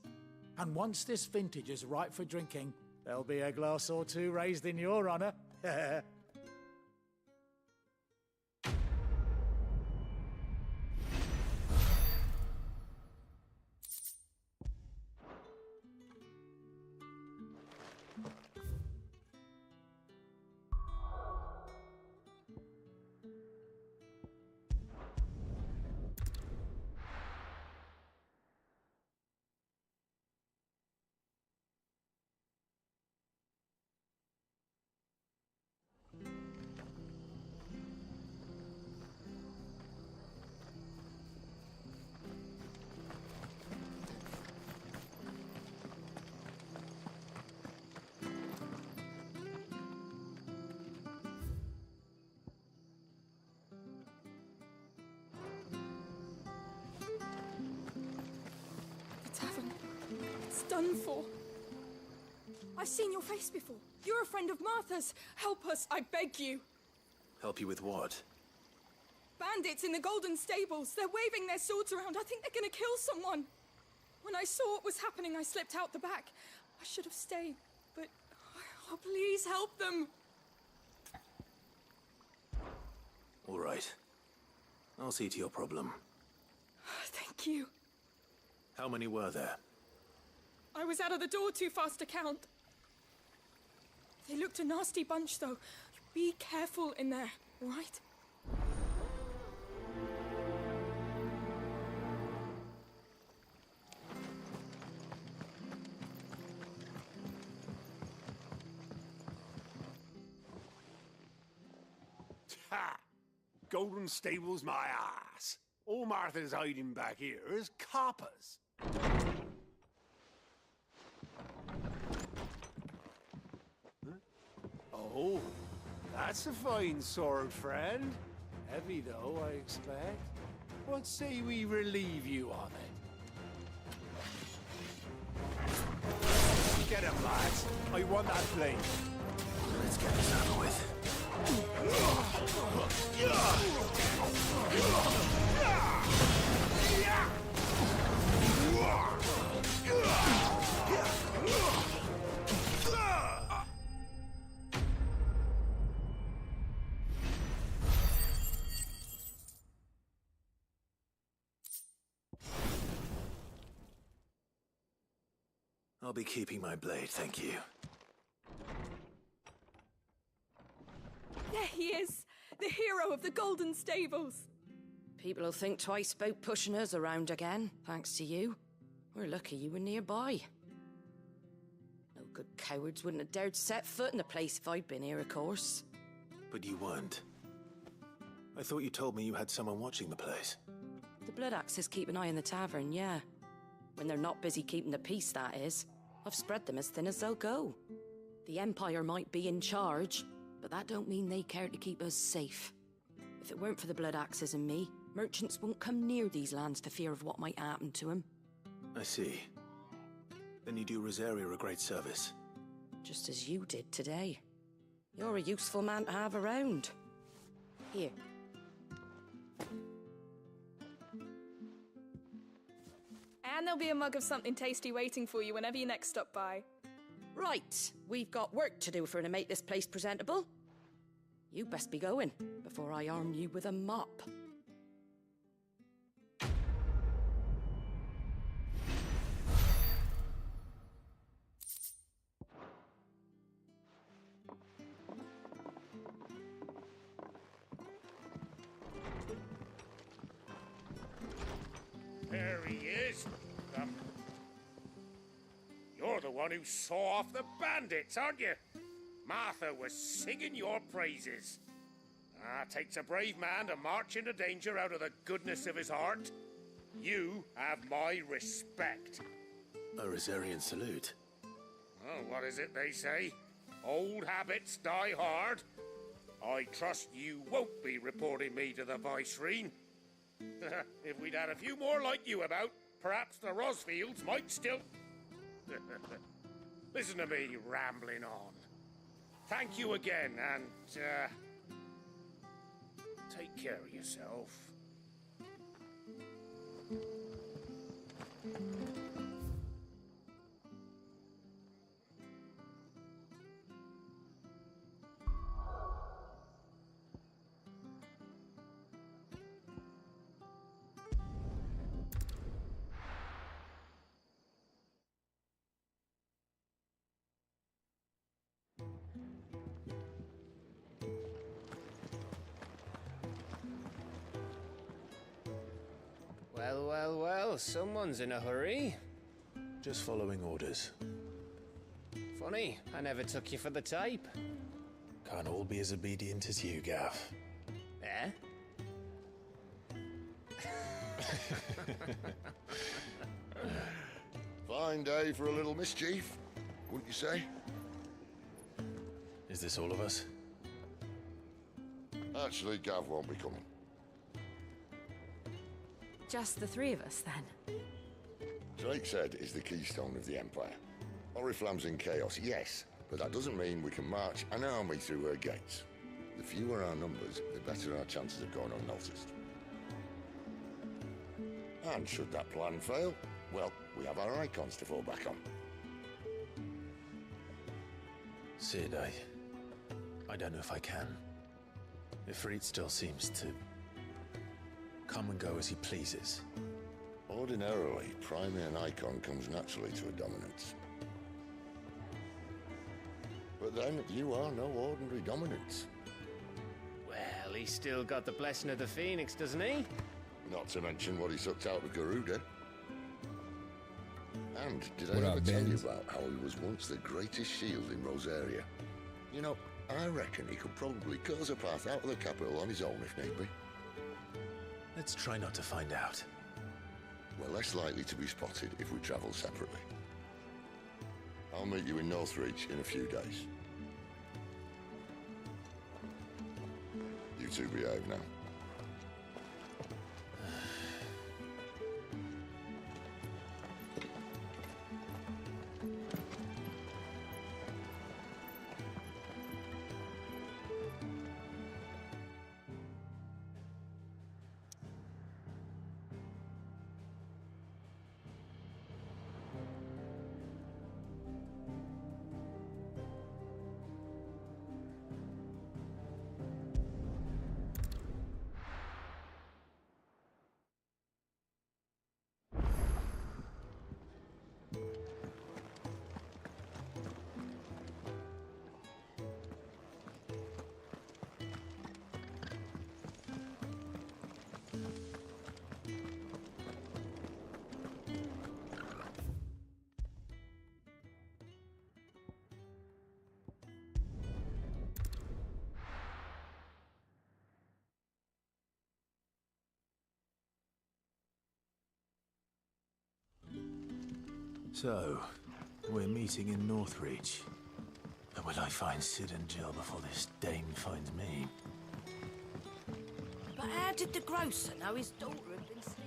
And once this vintage is ripe for drinking, there'll be a glass or two raised in your honor. Tavern. It's done for. I've seen your face before. You're a friend of Martha's. Help us, I beg you. Help you with what? Bandits in the Golden Stables. They're waving their swords around. I think they're gonna kill someone. When I saw what was happening, I slipped out the back. I should have stayed, but... Oh, please help them. All right. I'll see to your problem. Thank you. How many were there? I was out of the door too fast to count. They looked a nasty bunch, though. Be careful in there, all right? Ha! Golden Stables my ass. All Martha's hiding back here is coppers. Huh? Oh, that's a fine sword, friend. Heavy, though, I expect. What say we relieve you of it? Get him, lads. I want that blade. Let's get this over with. I'll be keeping my blade, thank you. There he is, the hero of the Golden Stables. People will think twice about pushing us around again, thanks to you. We're lucky you were nearby. No good cowards wouldn't have dared set foot in the place if I'd been here, of course. But you weren't. I thought you told me you had someone watching the place. The Blood Axes keep an eye on the tavern, yeah. When they're not busy keeping the peace, that is. I've spread them as thin as they'll go. The Empire might be in charge, But that don't mean they care to keep us safe. If it weren't for the Blood Axes and me, merchants won't come near these lands for fear of what might happen to them. I see. Then you do Rosaria a great service. Just as you did today. You're a useful man to have around. Here. And there'll be a mug of something tasty waiting for you whenever you next stop by. Right, we've got work to do for to make this place presentable. You best be going, before I arm you with a mop. There he is. You're the one who saw off the bandits, aren't you? Martha was singing your praises. Takes a brave man to march into danger out of the goodness of his heart. You have my respect. A Rosarian salute. Oh, what is it they say? Old habits die hard. I trust you won't be reporting me to the Vicereine. If we'd had a few more like you about, perhaps the Rosfields might still... Listen to me rambling on. Thank you again, and, take care of yourself. Well, well, well, someone's in a hurry. Just following orders. Funny, I never took you for the type. Can't all be as obedient as you, Gav. Eh? Fine day for a little mischief, wouldn't you say? Is this all of us? Actually, Gav won't be coming. Just the three of us, then? Drake's Head is the keystone of the Empire. Oriflamme's in chaos, yes, but that doesn't mean we can march an army through her gates. The fewer our numbers, the better our chances of going unnoticed. And should that plan fail, well, we have our icons to fall back on. Sid, I don't know if I can. Ifrit still seems to come and go as he pleases. Ordinarily, priming an icon comes naturally to a dominance. But then, you are no ordinary dominance. Well, he's still got the blessing of the Phoenix, doesn't he? Not to mention what he sucked out of Garuda. And did What I ever up, tell you Benz? about how he was once the greatest shield in Rosaria? You know, I reckon he could probably cut us a path out of the capital on his own if need be. Let's try not to find out. We're less likely to be spotted if we travel separately. I'll meet you in Northreach in a few days. You two behave now. So, we're meeting in Northreach. And Will I find Sid and Jill before this dame finds me? But how did the grocer know his daughter had been sleeping?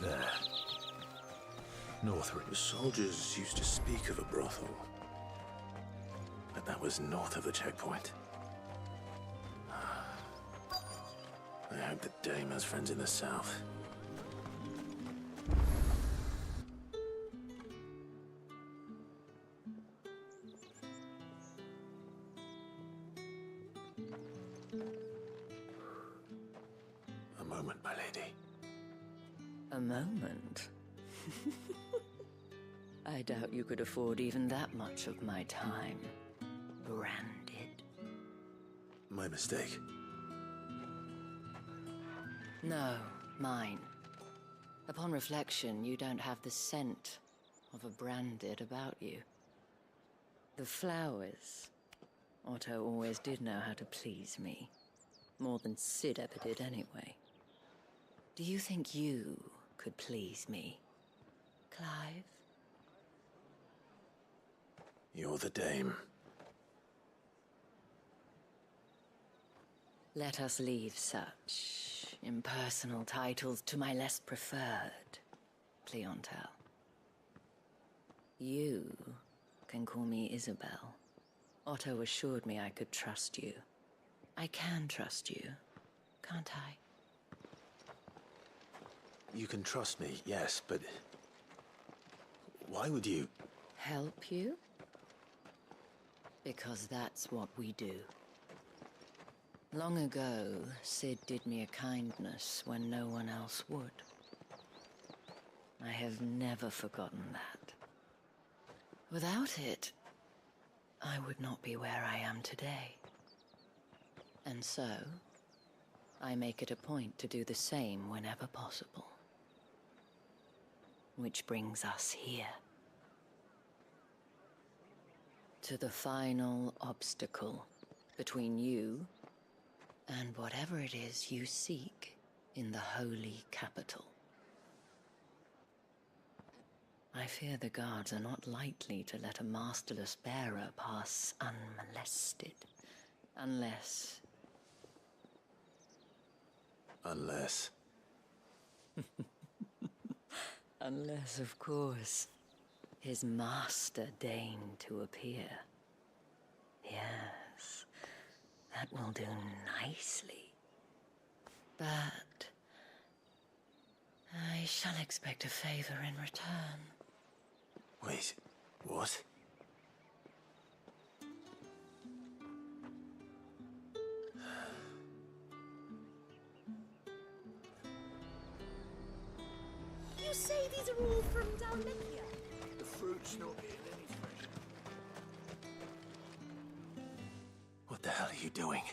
There. Northridge. The soldiers used to speak of a brothel. But that was north of the checkpoint. I hope that Dame has friends in the south. A moment, my lady. A moment? I doubt you could afford even that much of my time. Branded. My mistake. No, mine. Upon reflection, you don't have the scent of a branded about you. The flowers. Otto always did know how to please me. More than Sid ever did anyway. Do you think you could please me, Clive? You're the Dame. Let us leave such impersonal titles to my less preferred clientele. You can call me Isabel. Otto assured me I could trust you. I can trust you, can't I? You can trust me, yes, but why would you? Help you? Because that's what we do. Long ago, Sid did me a kindness when no one else would. I have never forgotten that. Without it, I would not be where I am today. And so, I make it a point to do the same whenever possible. Which brings us here. To the final obstacle between you and whatever it is you seek in the holy capital. I fear the guards are not likely to let a masterless bearer pass unmolested. Unless... Unless, of course, his master deigned to appear. Yes, that will do nicely. But I shall expect a favor in return. Wait, what? You say these are all from Dalmatia? The fruit's not getting any fresher. What the hell are you doing?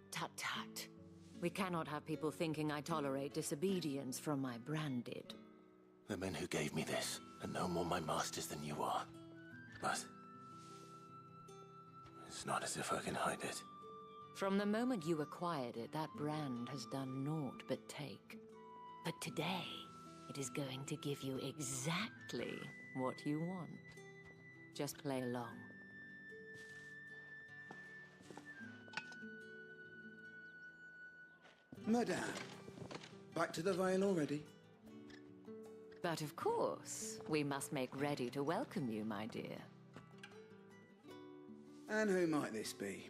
Tut tut. We cannot have people thinking I tolerate disobedience from my branded. The men who gave me this are no more my masters than you are. But it's not as if I can hide it. From the moment you acquired it, that brand has done naught but take. But today, it is going to give you exactly what you want. Just play along. Madame, back to the Vale already? But of course, we must make ready to welcome you, my dear. And who might this be?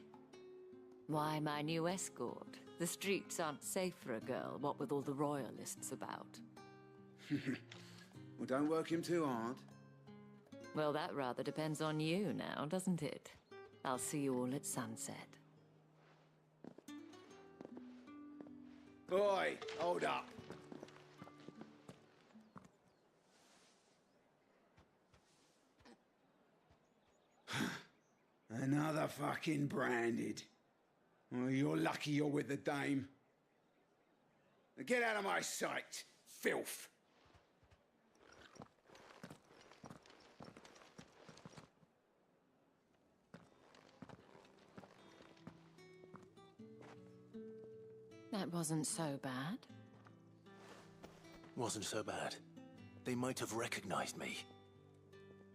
Why, my new escort. The streets aren't safe for a girl, what with all the royalists about. Well, don't work him too hard. Well, that rather depends on you now, doesn't it? I'll see you all at sunset. Boy, hold up. Another fucking branded. Well, you're lucky you're with the dame. Now get out of my sight, filth. That wasn't so bad. Wasn't so bad. They might have recognized me.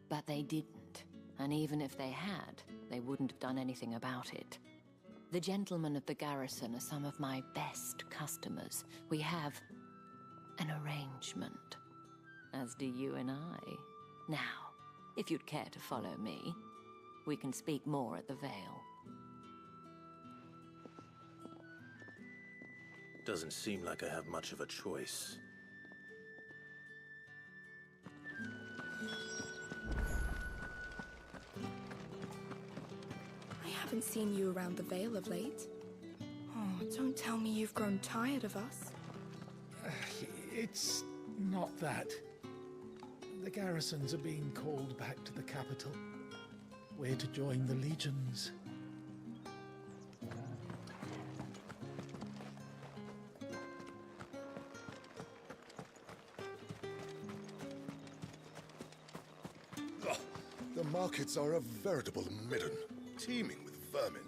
But they didn't. And even if they had, they wouldn't have done anything about it. The gentlemen of the garrison are some of my best customers. We have an arrangement, as do you and I. Now, if you'd care to follow me, we can speak more at the Vale. Doesn't seem like I have much of a choice. I haven't seen you around the Vale of late. Oh, don't tell me you've grown tired of us. It's not that. The garrisons are being called back to the capital. We're to join the legions. The markets are a veritable midden, teeming with vermin.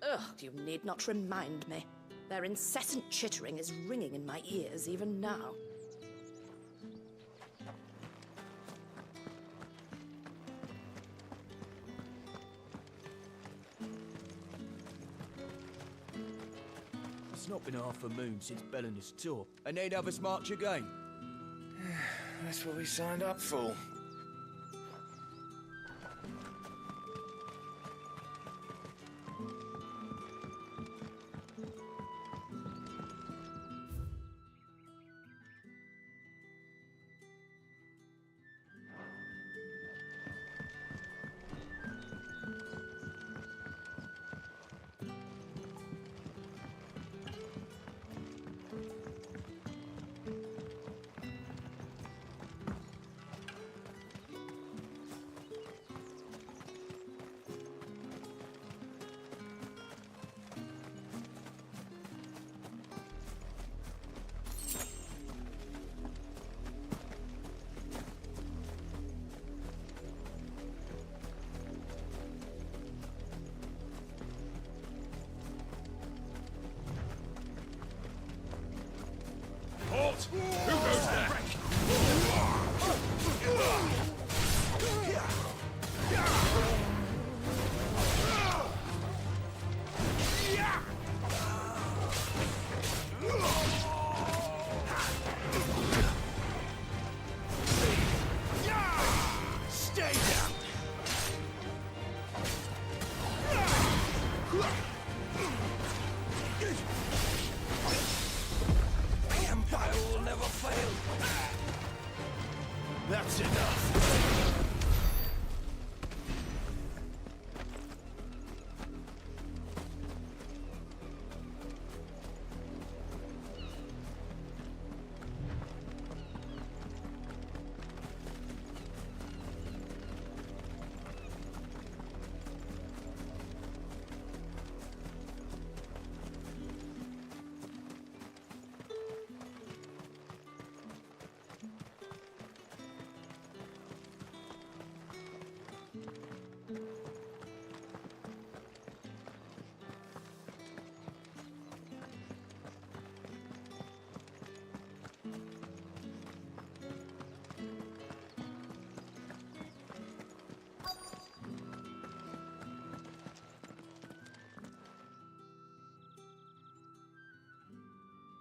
Ugh, you need not remind me. Their incessant chittering is ringing in my ears even now. It's not been half a moon since Bellinus tour, and they'd have us march again. That's what we signed up for.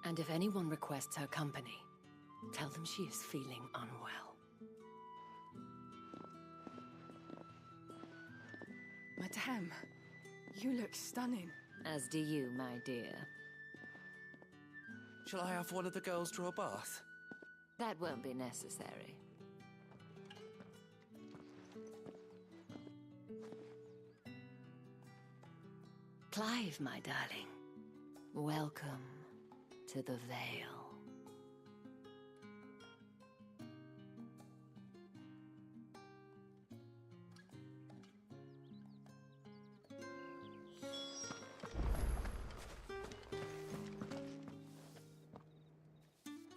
And if anyone requests her company, tell them she is feeling unwell. Madame, you look stunning. As do you, my dear. Shall I have one of the girls draw a bath? That won't be necessary. Clive, my darling. Welcome to the Vale.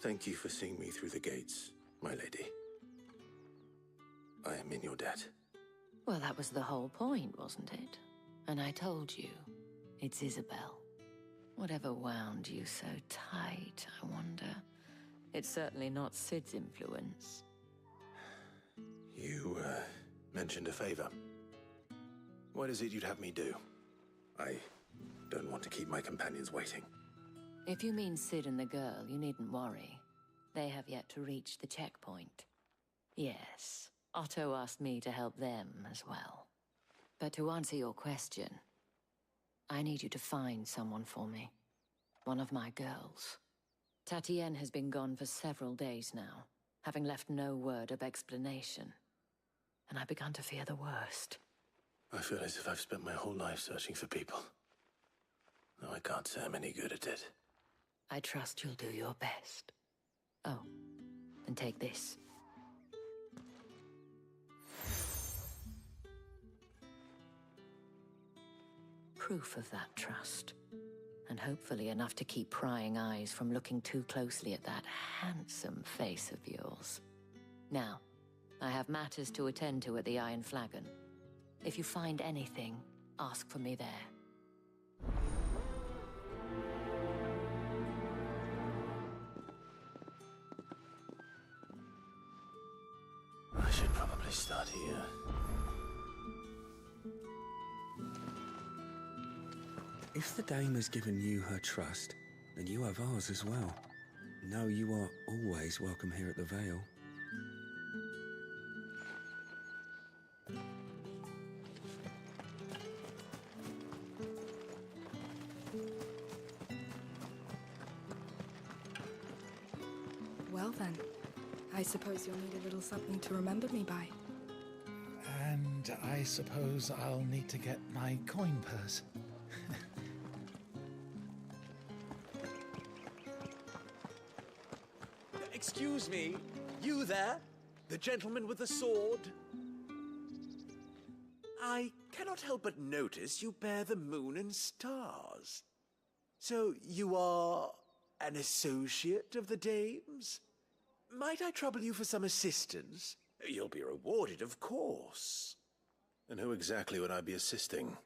Thank you for seeing me through the gates, my lady. I am in your debt. Well, that was the whole point, wasn't it? And I told you, it's Isabel. Whatever wound you so tight, I wonder. It's certainly not Sid's influence. You, mentioned a favor. What is it you'd have me do? I don't want to keep my companions waiting. If you mean Sid and the girl, you needn't worry. They have yet to reach the checkpoint. Yes, Otto asked me to help them as well. But to answer your question, I need you to find someone for me. One of my girls. Tatienne has been gone for several days now, having left no word of explanation. And I've begun to fear the worst. I feel as if I've spent my whole life searching for people. Though I can't say I'm any good at it. I trust you'll do your best. Oh, and take this. Proof of that trust. And hopefully enough to keep prying eyes from looking too closely at that handsome face of yours. Now, I have matters to attend to at the Iron Flagon. If you find anything, ask for me there. I should probably start here. If the dame has given you her trust, then you have ours as well. Know you are always welcome here at the Vale. Well then, I suppose you'll need a little something to remember me by. And I suppose I'll need to get my coin purse. Excuse me, you there? The gentleman with the sword? I cannot help but notice you bear the moon and stars. So you are an associate of the dame's? Might I trouble you for some assistance? You'll be rewarded, of course. And who exactly would I be assisting?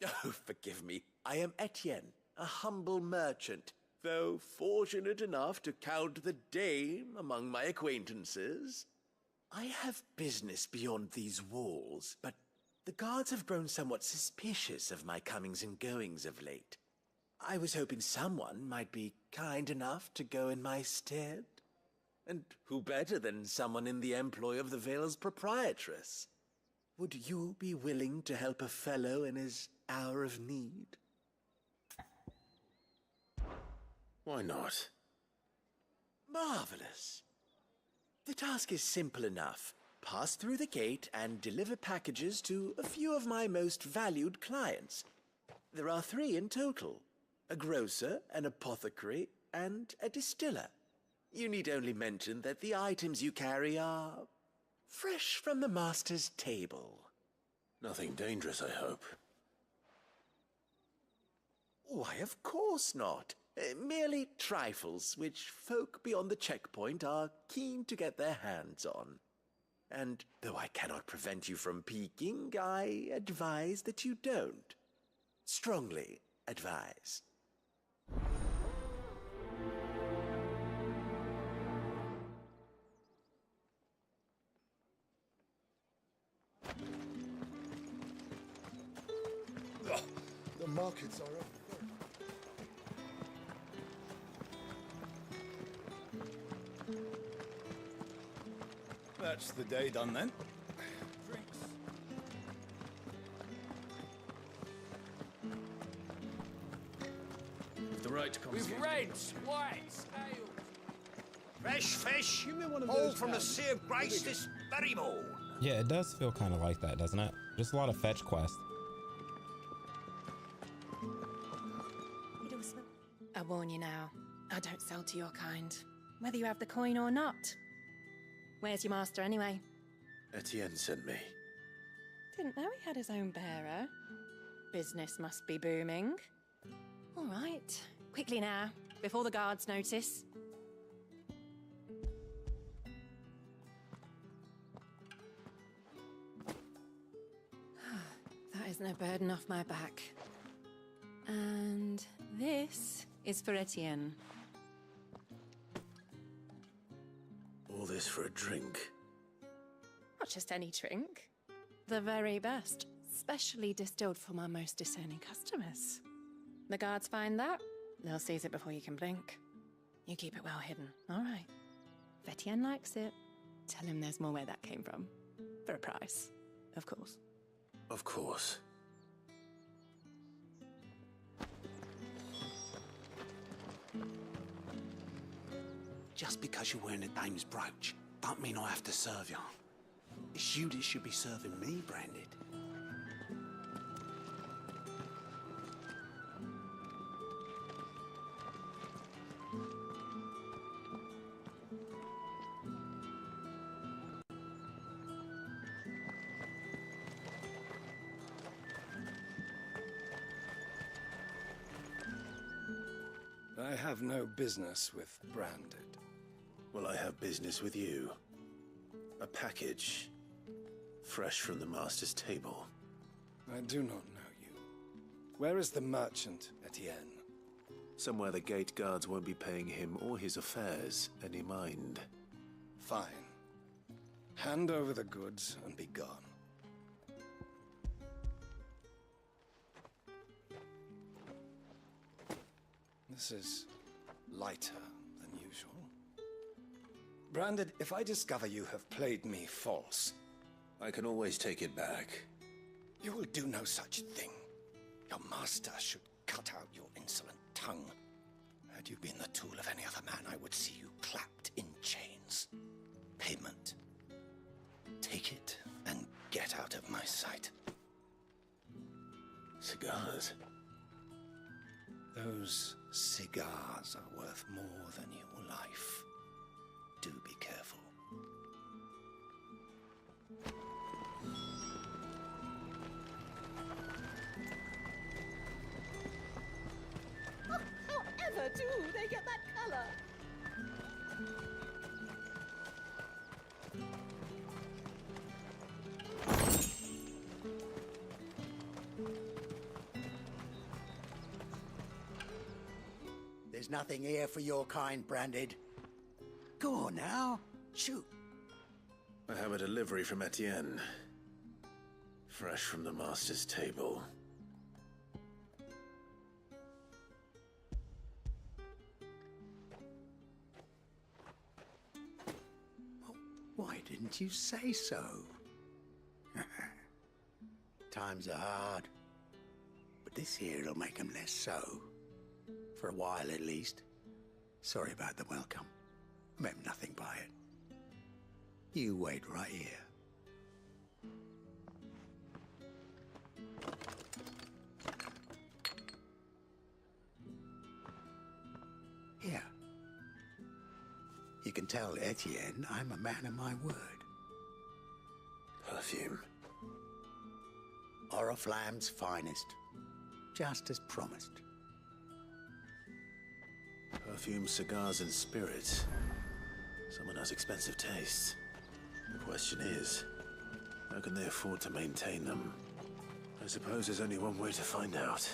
Oh, forgive me. I am Etienne, a humble merchant, though fortunate enough to count the dame among my acquaintances. I have business beyond these walls, but the guards have grown somewhat suspicious of my comings and goings of late. I was hoping someone might be kind enough to go in my stead. And who better than someone in the employ of the Vale's proprietress? Would you be willing to help a fellow in his hour of need? Why not? Marvelous. The task is simple enough. Pass through the gate and deliver packages to a few of my most valued clients. There are 3 in total. A grocer, an apothecary, and a distiller. You need only mention that the items you carry are fresh from the master's table. Nothing dangerous, I hope. Why, of course not. Merely trifles which folk beyond the checkpoint are keen to get their hands on. And though I cannot prevent you from peeking, I advise that you don't. Strongly advise. The markets are up. That's the day done then. With the right to confiscate. With reds, whites, ale. Fresh fish, Give me one of all those from the cans. Sea of Grace this very morn. Yeah, it does feel kind of like that, doesn't it? Just a lot of fetch quests. I warn you now, I don't sell to your kind, whether you have the coin or not. Where's your master anyway? Etienne sent me. Didn't know he had his own bearer. Business must be booming. All right, quickly now, before the guards notice. That isn't a burden off my back. And this is for Etienne. All this for a drink. Not just any drink. The very best, specially distilled for my most discerning customers. The guards find that, they'll seize it before you can blink. You keep it well hidden, all right? If Etienne likes it, tell him there's more where that came from. For a price, of course. Of course. Just because you're wearing a dame's brooch, don't mean I have to serve you. It's you that should be serving me, Branded. I have no business with Branded. Well, I have business with you. A package. Fresh from the master's table. I do not know you. Where is the merchant, Etienne? Somewhere the gate guards won't be paying him or his affairs any mind. Fine. Hand over the goods and be gone. This is lighter than usual. Branded, if I discover you have played me false... I can always take it back. You will do no such thing. Your master should cut out your insolent tongue. Had you been the tool of any other man, I would see you clapped in chains. Payment. Take it and get out of my sight. Cigars? Those cigars are worth more than your life. Do be careful. Oh, however do they get that colour? There's nothing here for your kind, Branded. Go on now, shoot. I have a delivery from Etienne. Fresh from the master's table. Why didn't you say so? Times are hard. But this here'll make 'em less so. For a while, at least. Sorry about the welcome. Meant nothing by it. You wait right here. Here. You can tell Etienne I'm a man of my word. Perfume. Oriflamme's finest. Just as promised. Perfume, cigars, and spirits. Someone has expensive tastes. The question is, how can they afford to maintain them? I suppose there's only one way to find out.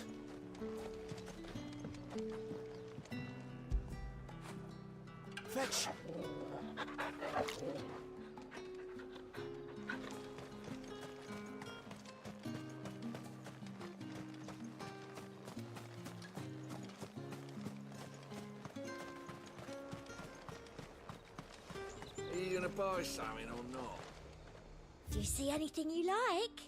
Fetch! Are you gonna buy something or not? Do you see anything you like?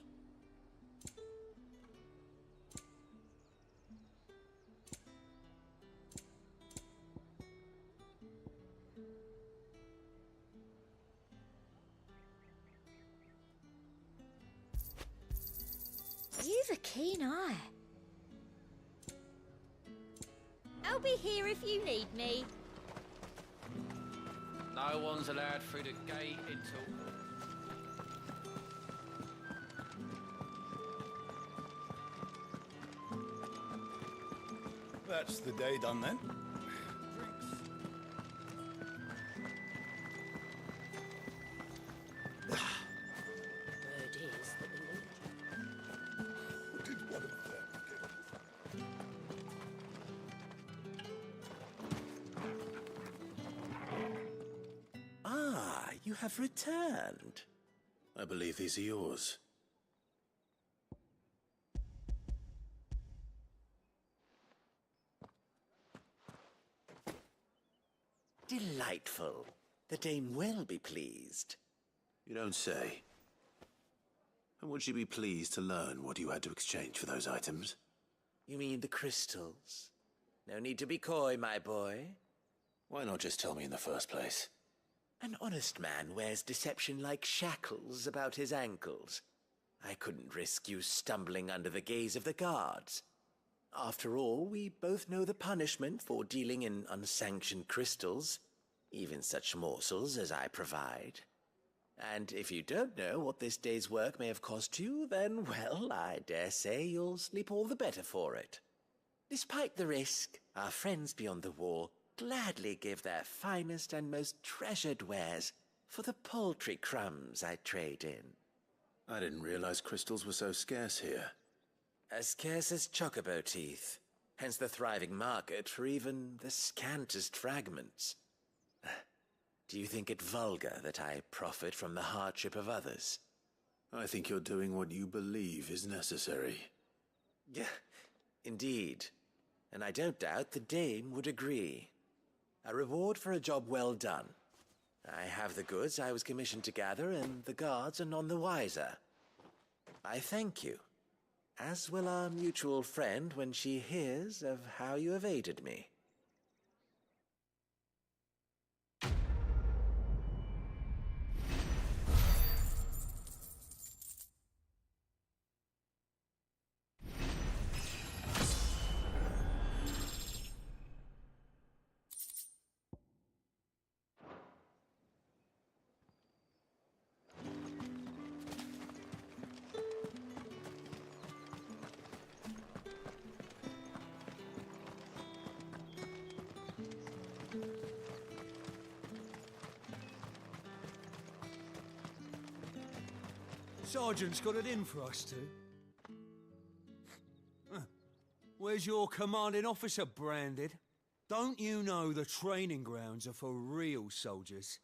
You've a keen eye. I'll be here if you need me. No one's allowed through the gate until... That's the day done then. Word is that the Did one of them get... Ah, you have returned. I believe these are yours. Delightful. The dame will be pleased. You don't say. And would she be pleased to learn what you had to exchange for those items? You mean the crystals? No need to be coy, my boy. Why not just tell me in the first place? An honest man wears deception like shackles about his ankles. I couldn't risk you stumbling under the gaze of the guards. After all, we both know the punishment for dealing in unsanctioned crystals, even such morsels as I provide. And if you don't know what this day's work may have cost you, then, well, I dare say you'll sleep all the better for it. Despite the risk, our friends beyond the wall gladly give their finest and most treasured wares for the paltry crumbs I trade in. I didn't realize crystals were so scarce here. As scarce as chocobo teeth, hence the thriving market for even the scantest fragments. Do you think it vulgar that I profit from the hardship of others? I think you're doing what you believe is necessary. Yeah, indeed. And I don't doubt the dame would agree. A reward for a job well done. I have the goods I was commissioned to gather, and the guards are none the wiser. I thank you, as will our mutual friend when she hears of how you have aided me. Sergeant's got it in for us two. Where's your commanding officer, Branded? Don't you know the training grounds are for real soldiers?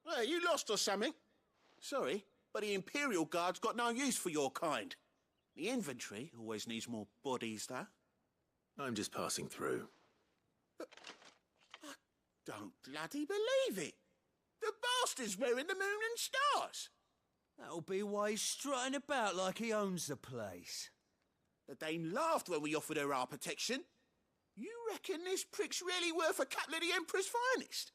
Hey, you lost or something? Sorry, but the Imperial Guard's got no use for your kind. The infantry always needs more bodies, though. I'm just passing through. I don't bloody believe it. The bastard's wearing the moon and stars. That'll be why he's strutting about like he owns the place. The dame laughed when we offered her our protection. You reckon this prick's really worth a couple of the Emperor's finest?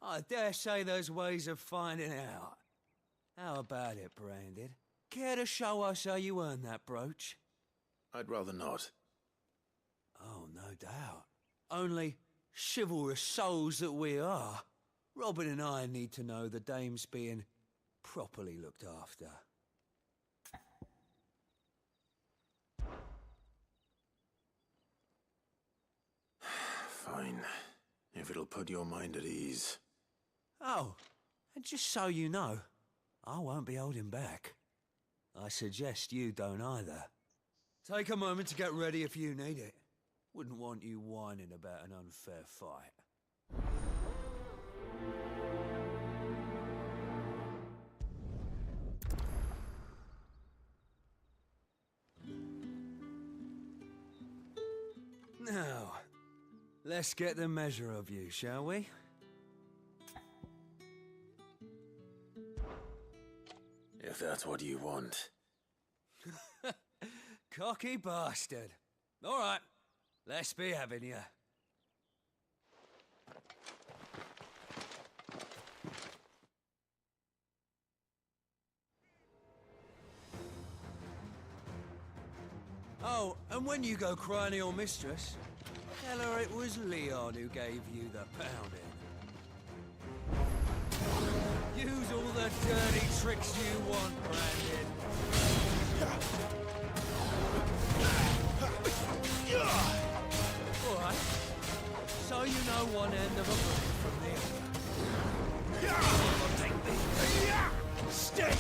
I dare say there's ways of finding out. How about it, Branded? Care to show us how you earned that brooch? I'd rather not. Oh, no doubt. Only chivalrous souls that we are, Robin and I need to know the dame's being properly looked after. Fine. If it'll put your mind at ease. Oh, and just so you know, I won't be holding back. I suggest you don't either. Take a moment to get ready if you need it. Wouldn't want you whining about an unfair fight. Now, let's get the measure of you, shall we? If that's what you want. Cocky bastard. All right, let's be having you. Oh, and when you go crying to your mistress, tell her it was Leon who gave you the pounding. Use all the dirty tricks you want, Brandon. All right. So you know one end of a bullet from the other. Take me. Stay.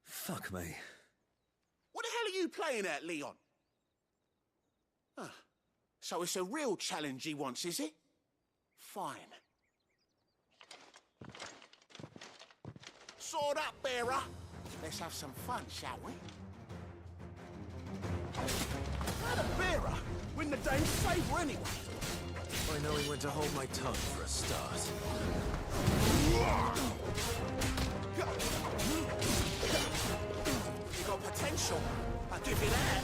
Fuck me. What the hell are you playing at, Leon? So it's a real challenge he wants, is it? Fine. Sword up, bearer. Let's have some fun, shall we? How'd a bearer win the dame's favour anyway? By knowing when to hold my tongue for a start. You got potential. I'll give you that.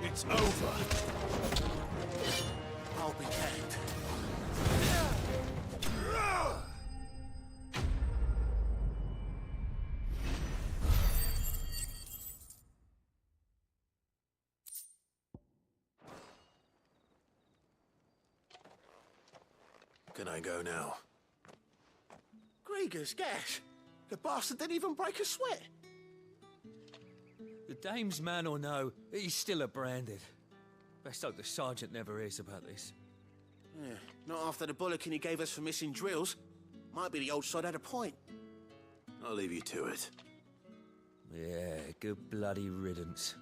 It's over. I'll be hanged. Can I go now? Grieger's gas. The bastard didn't even break a sweat. The dame's man or no, he's still a branded. Best hope the sergeant never hears about this. Yeah, not after the bullocking he gave us for missing drills. Might be the old sod had a point. I'll leave you to it. Yeah, good bloody riddance.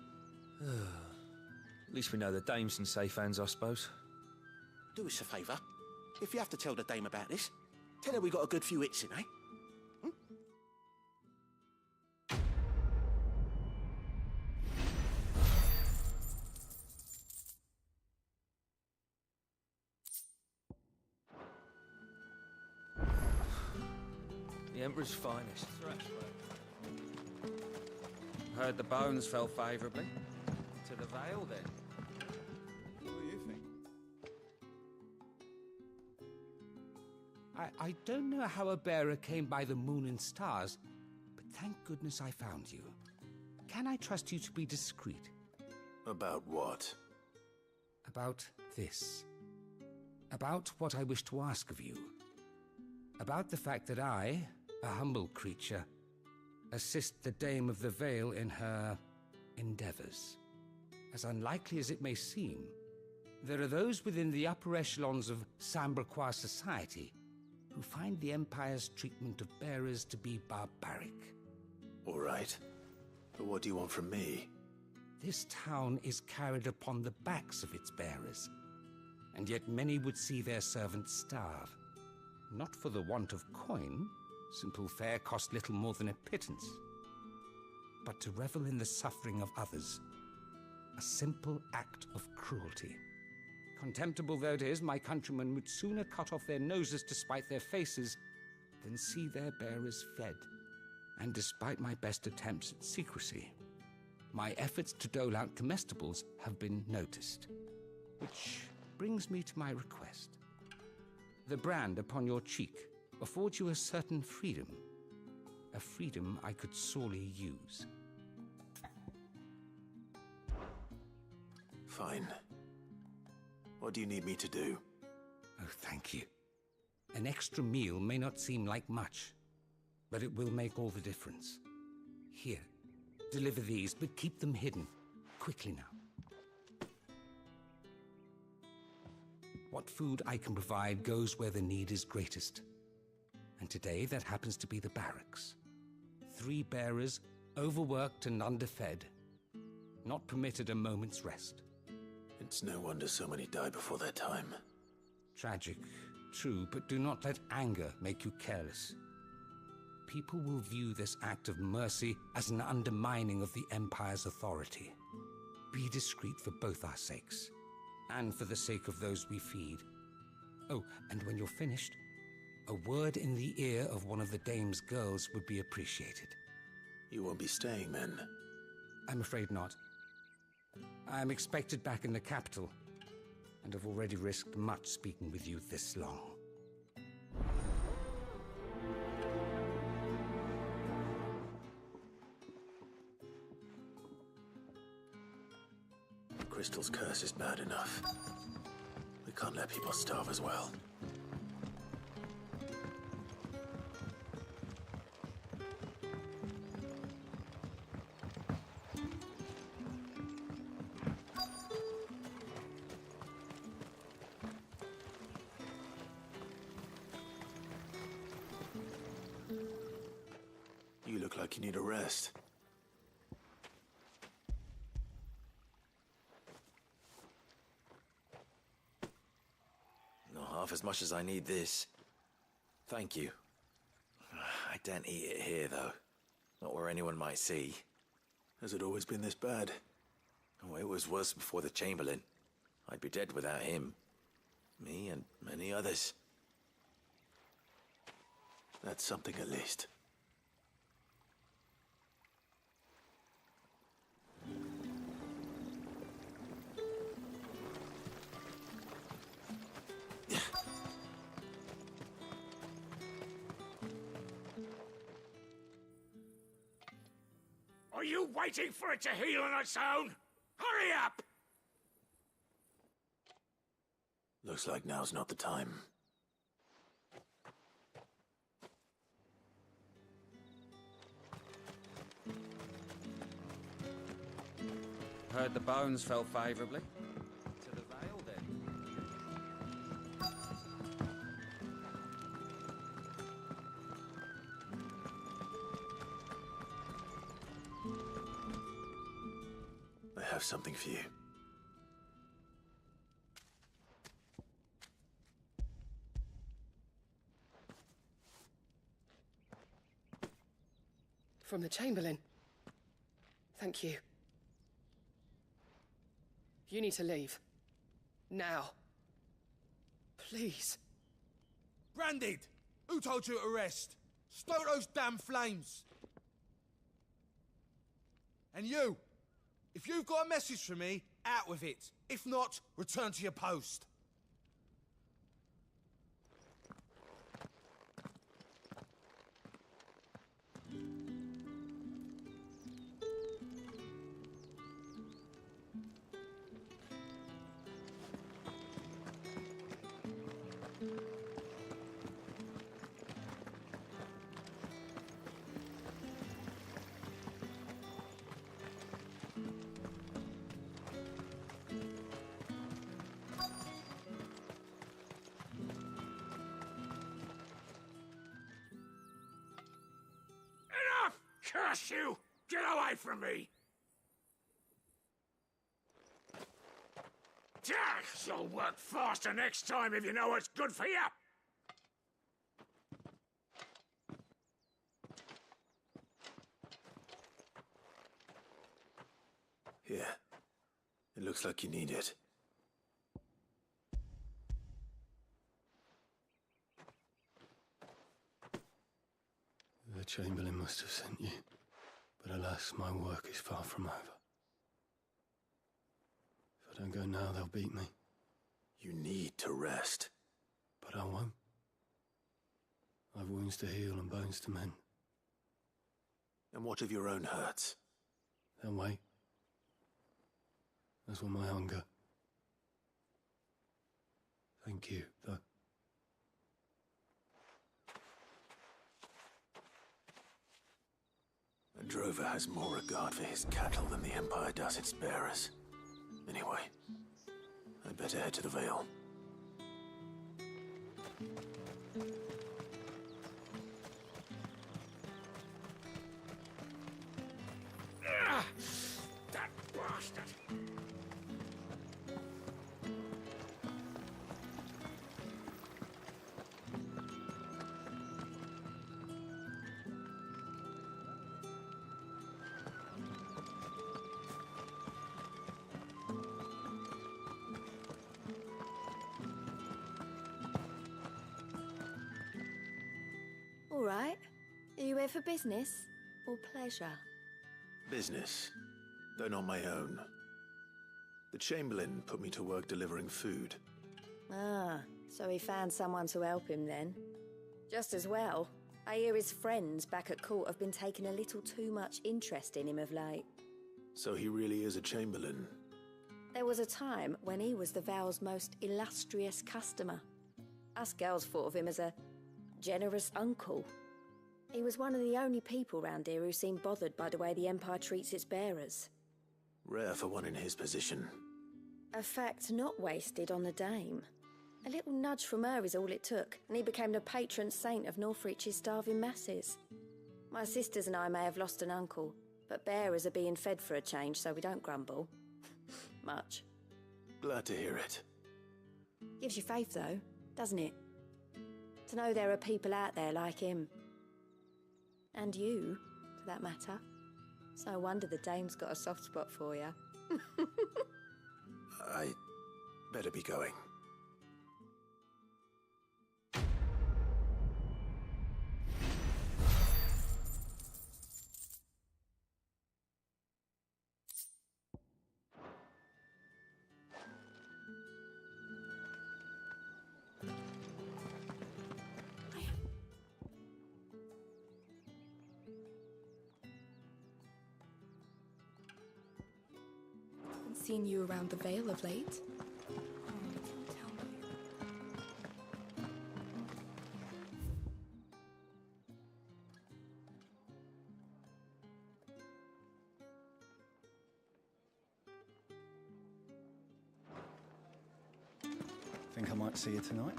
At least we know the dame's in safe hands, I suppose. Do us a favour. If you have to tell the dame about this, tell her we got a good few hits in, eh? The Emperor's finest. Heard the bones fell favourably. To the Vale, then. What do you think? I don't know how a bearer came by the moon and stars, but thank goodness I found you. Can I trust you to be discreet? About what? About this. About what I wish to ask of you. About the fact that I, a humble creature, assist the Dame of the Vale in her endeavors. As unlikely as it may seem, there are those within the upper echelons of Samberquois society who find the Empire's treatment of bearers to be barbaric. All right. But what do you want from me? This town is carried upon the backs of its bearers, and yet many would see their servants starve. Not for the want of coin, simple fare cost little more than a pittance, but to revel in the suffering of others, a simple act of cruelty. Contemptible though it is, my countrymen would sooner cut off their noses to spite their faces than see their bearers fed. And despite my best attempts at secrecy, my efforts to dole out comestibles have been noticed. Which brings me to my request. The brand upon your cheek affords you a certain freedom. A freedom I could sorely use. Fine. What do you need me to do? Oh, thank you. An extra meal may not seem like much, but it will make all the difference. Here, deliver these, but keep them hidden. Quickly now. What food I can provide goes where the need is greatest. And today, that happens to be the barracks. 3 bearers, overworked and underfed, not permitted a moment's rest. It's no wonder so many die before their time. Tragic, true, but do not let anger make you careless. people will view this act of mercy as an undermining of the Empire's authority. Be discreet for both our sakes, and for the sake of those we feed. Oh, and when you're finished, a word in the ear of one of the dame's girls would be appreciated. You won't be staying then? I'm afraid not. I'm expected back in the capital, and have already risked much speaking with you this long. Crystal's curse is bad enough. We can't let people starve as well. You look like you need a rest. Not half as much as I need this. Thank you. I daren't eat it here, though. Not where anyone might see. Has it always been this bad? Oh, it was worse before the Chamberlain. I'd be dead without him. Me and many others. That's something at least. Are you waiting for it to heal on its own? Hurry up! Looks like now's not the time. Heard the bones fell favourably. To the Vale, then. I have something for you. From the Chamberlain. Thank you. You need to leave. Now. Please. Branded! Who told you to rest? Stoke those damn flames! And you! If you've got a message for me, out with it. If not, return to your post. Curse you! Get away from me! You'll work faster next time if you know what's good for you! Here. It looks like you need it. The Chamberlain must have sent you, but alas, my work is far from over. If I don't go now, they'll beat me. You need to rest. But I won't. I've wounds to heal and bones to mend. And what of your own hurts? They'll wait. As will my hunger. Thank you, though. A drover has more regard for his cattle than the Empire does its bearers. Anyway, I'd better head to the Vale. That bastard! All right. Are you here for business or pleasure? Business, though not my own. The Chamberlain put me to work delivering food. Ah, so he found someone to help him then. Just as well. I hear his friends back at court have been taking a little too much interest in him of late. So he really is a Chamberlain. There was a time when he was the Val's most illustrious customer. Us girls thought of him as a generous uncle. He was one of the only people round here who seemed bothered by the way the Empire treats its bearers. Rare for one in his position. A fact not wasted on the dame. A little nudge from her is all it took, and he became the patron saint of Northreach's starving masses. My sisters and I may have lost an uncle, but bearers are being fed for a change, so we don't grumble. Much. Glad to hear it. Gives you faith, though, doesn't it? To know there are people out there like him. And you, for that matter. It's no wonder the dame's got a soft spot for you. I better be going. Seen you around the Vale of late. Think I might see you tonight?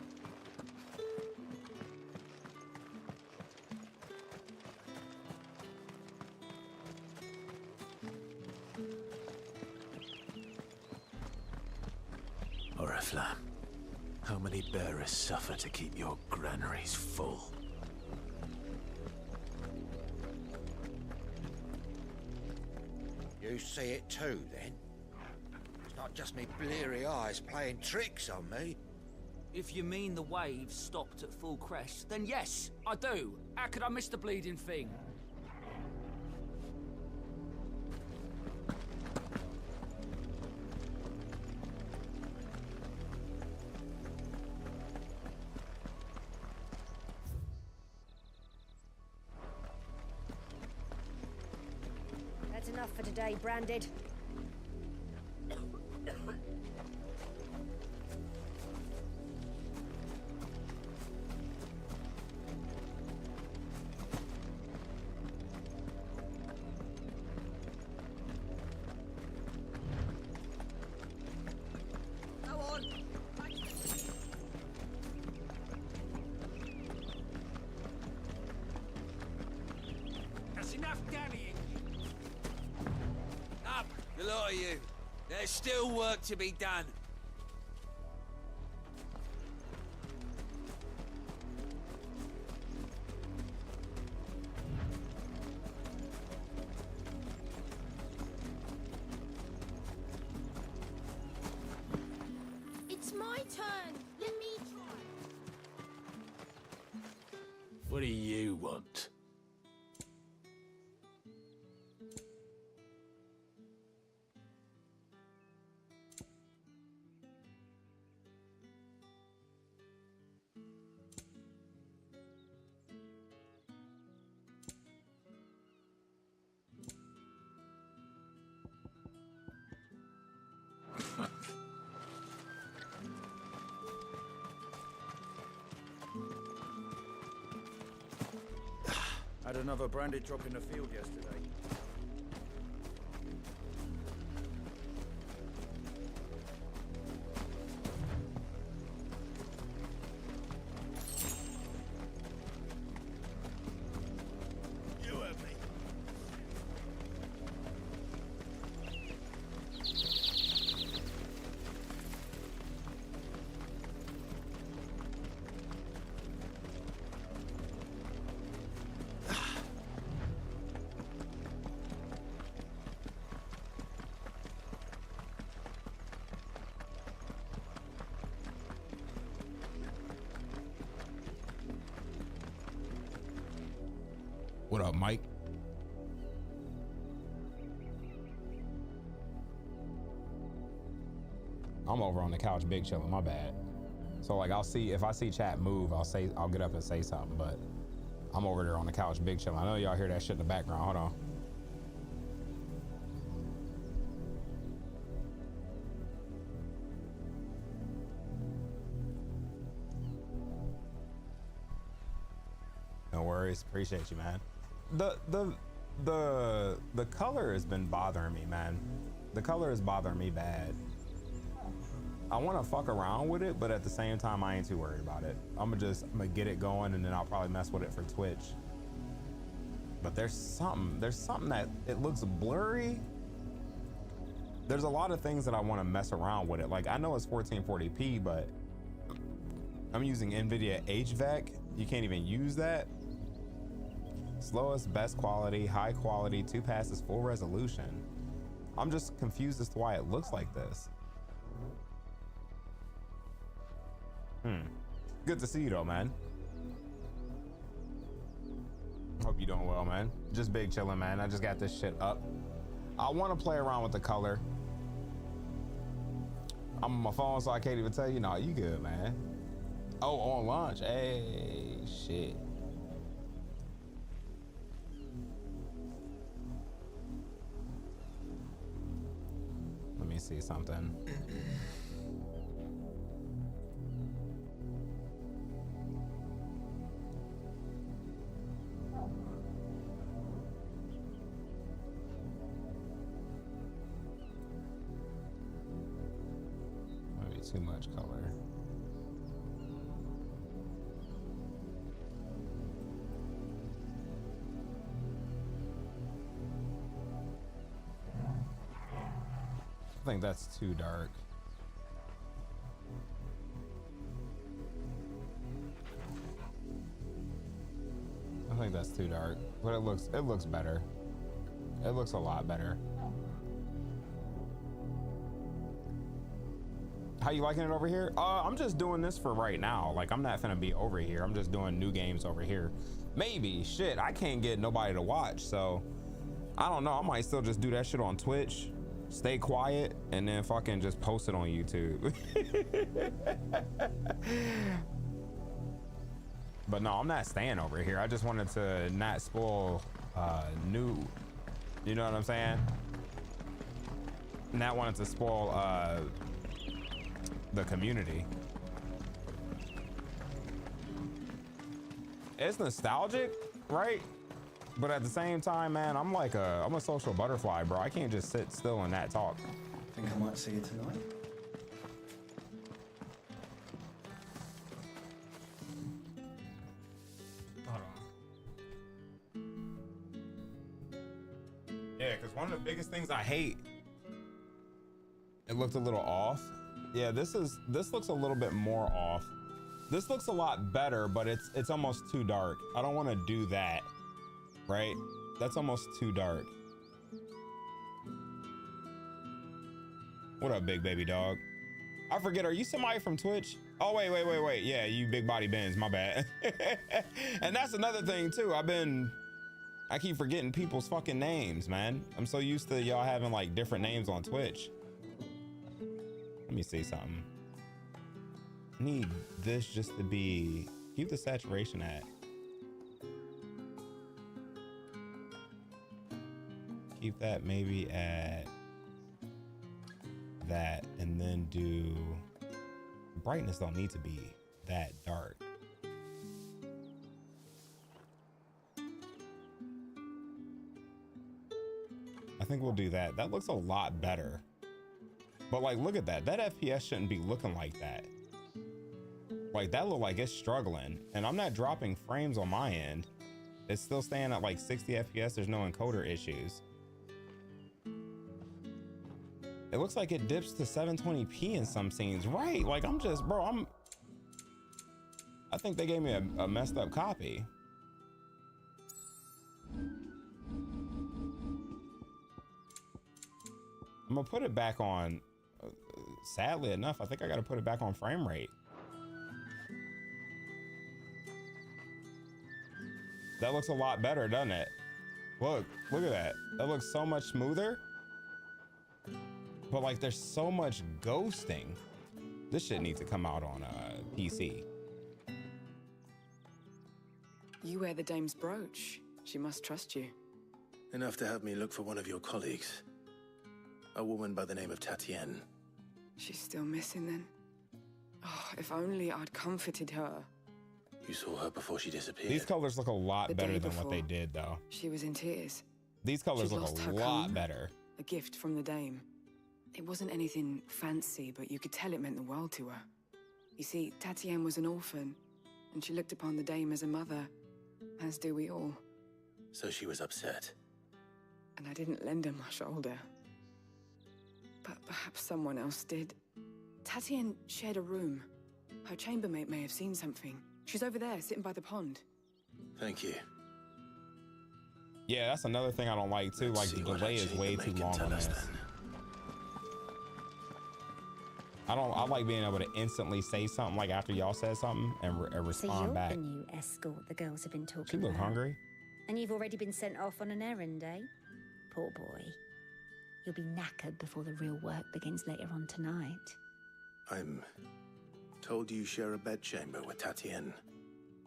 Oriflamme, how many bearers suffer to keep your granaries full? You see it too, then? It's not just me bleary eyes playing tricks on me. If you mean the waves stopped at full crest, then yes, I do. How could I miss the bleeding thing? That's enough for today, Branded. Go on. That's enough dallying. Up, the lot of you. There's still work to be done. It's my turn. Let me try. What do you want? Had another branded drop in the field yesterday. You heard me. What up, Mike? I'm over on the couch big chilling, my bad. So like if I see chat move, I'll get up and say something, but I'm over there on the couch big chilling. I know y'all hear that shit in the background. Hold on. No worries. Appreciate you, man. The color has been bothering me, man. The color is bothering me bad. I want to fuck around with it, but at the same time, I ain't too worried about it. I'm gonna get it going, and then I'll probably mess with it for Twitch. But there's something that it looks blurry. There's a lot of things that I want to mess around with it. Like, I know it's 1440p, but I'm using NVIDIA HVAC. You can't even use that. Slowest, best quality, high quality, 2 passes, full resolution. I'm just confused as to why it looks like this. Good to see you though, man. Hope you're doing well, man. Just big chilling, man. I just got this shit up. I want to play around with the color. I'm on my phone, so I can't even tell you. No, you good, man. Oh, on launch. Hey, shit. Let me see something. Maybe too much color. I think that's too dark. I think that's too dark, but it looks better. It looks a lot better. How you liking it over here? I'm just doing this for right now. Like, I'm not gonna be over here. I'm just doing new games over here. Maybe, shit, I can't get nobody to watch, so I don't know. I might still just do that shit on Twitch. Stay quiet and then fucking just post it on YouTube. But no, I'm not staying over here. I just wanted to not spoil new, you know what I'm saying? Not wanted to spoil the community. It's nostalgic, right? But at the same time, man, I'm a social butterfly, bro. I can't just sit still and not talk. Think I might see you tonight? Hold on. Yeah, because one of the biggest things I hate, it looked a little off. Yeah, this looks a little bit more off. This looks a lot better, but it's almost too dark. I don't want to do that. Right? That's almost too dark. What up, big baby dog? I forget, are you somebody from Twitch? Oh, wait. Yeah, you big body Benz, my bad. And that's another thing too. I keep forgetting people's fucking names, man. I'm so used to y'all having like different names on Twitch. Let me see something. I need this just to be, keep the saturation at. Keep that maybe at that, and then do brightness don't need to be that dark. I think we'll do that. That looks a lot better. But like, look at that. That FPS shouldn't be looking like that. Like, that look like it's struggling, and I'm not dropping frames on my end. It's still staying at like 60 FPS. There's no encoder issues. It looks like it dips to 720p in some scenes, right? Like, I'm just, bro, I think they gave me a messed up copy. I'm gonna put it back on, sadly enough, I think I gotta put it back on frame rate. That looks a lot better, doesn't it? Look at that. That looks so much smoother. But like, there's so much ghosting. This shit needs to come out on PC. You wear the dame's brooch. She must trust you. Enough to have me look for one of your colleagues. A woman by the name of Tatienne. She's still missing then. Oh, if only I'd comforted her. You saw her before she disappeared. These colors look a lot The better day than what they before. did, though. She was in tears. These colors She'd look lost a her lot comb. better. A gift from the dame. It wasn't anything fancy, but you could tell it meant the world to her. You see, Tatienne was an orphan, and she looked upon the dame as a mother, as do we all. So she was upset. And I didn't lend her my shoulder. But perhaps someone else did. Tatienne shared a room. Her chambermaid may have seen something. She's over there, sitting by the pond. Thank you. Yeah, that's another thing I don't like too. Like, the delay is way too long on this. I like being able to instantly say something like after y'all said something and respond so you're back. the new escort the girls have been talking She look about. hungry. And you've already been sent off on an errand, eh? Poor boy. You'll be knackered before the real work begins later on tonight. I'm told you share a bedchamber with Tatienne.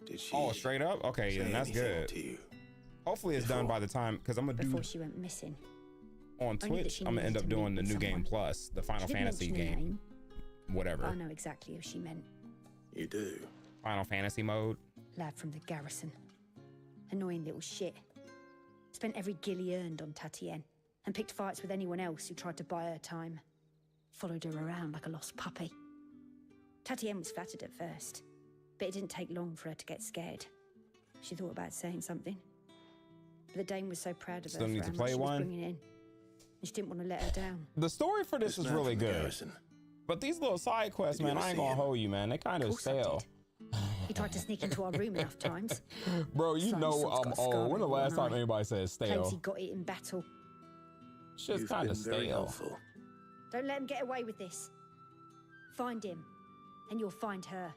Did she? Oh, straight up? Okay, say yeah, that's anything good. to you? Hopefully it's done by the time, because I'm gonna do Before she went missing. on Only that Twitch. she I'm gonna end needed up to doing meet the with new game someone. plus, the Final She didn't Fantasy mention her game, name, whatever. but I know exactly who she meant. You do? Final Fantasy mode. Lad from the garrison. Annoying little shit. Spent every guil he earned on Tatienne and picked fights with anyone else who tried to buy her time. Followed her around like a lost puppy. Tatienne was flattered at first, but it didn't take long for her to get scared. She thought about saying something. But the dame was so proud of Still her need for to how much play she was one? bringing in. And she didn't want to let her down. The story for this is really good. But these little side quests, man, I ain't gonna hold you, man. They kind of stale. He tried to sneak into our room enough times. Bro, you Some know sort's got a scar when the on last one time eye. anybody said Claims he stale? got it in battle. Shit's You've kind of been very stale. helpful. Don't let him get away with this. Find him, and you'll find her.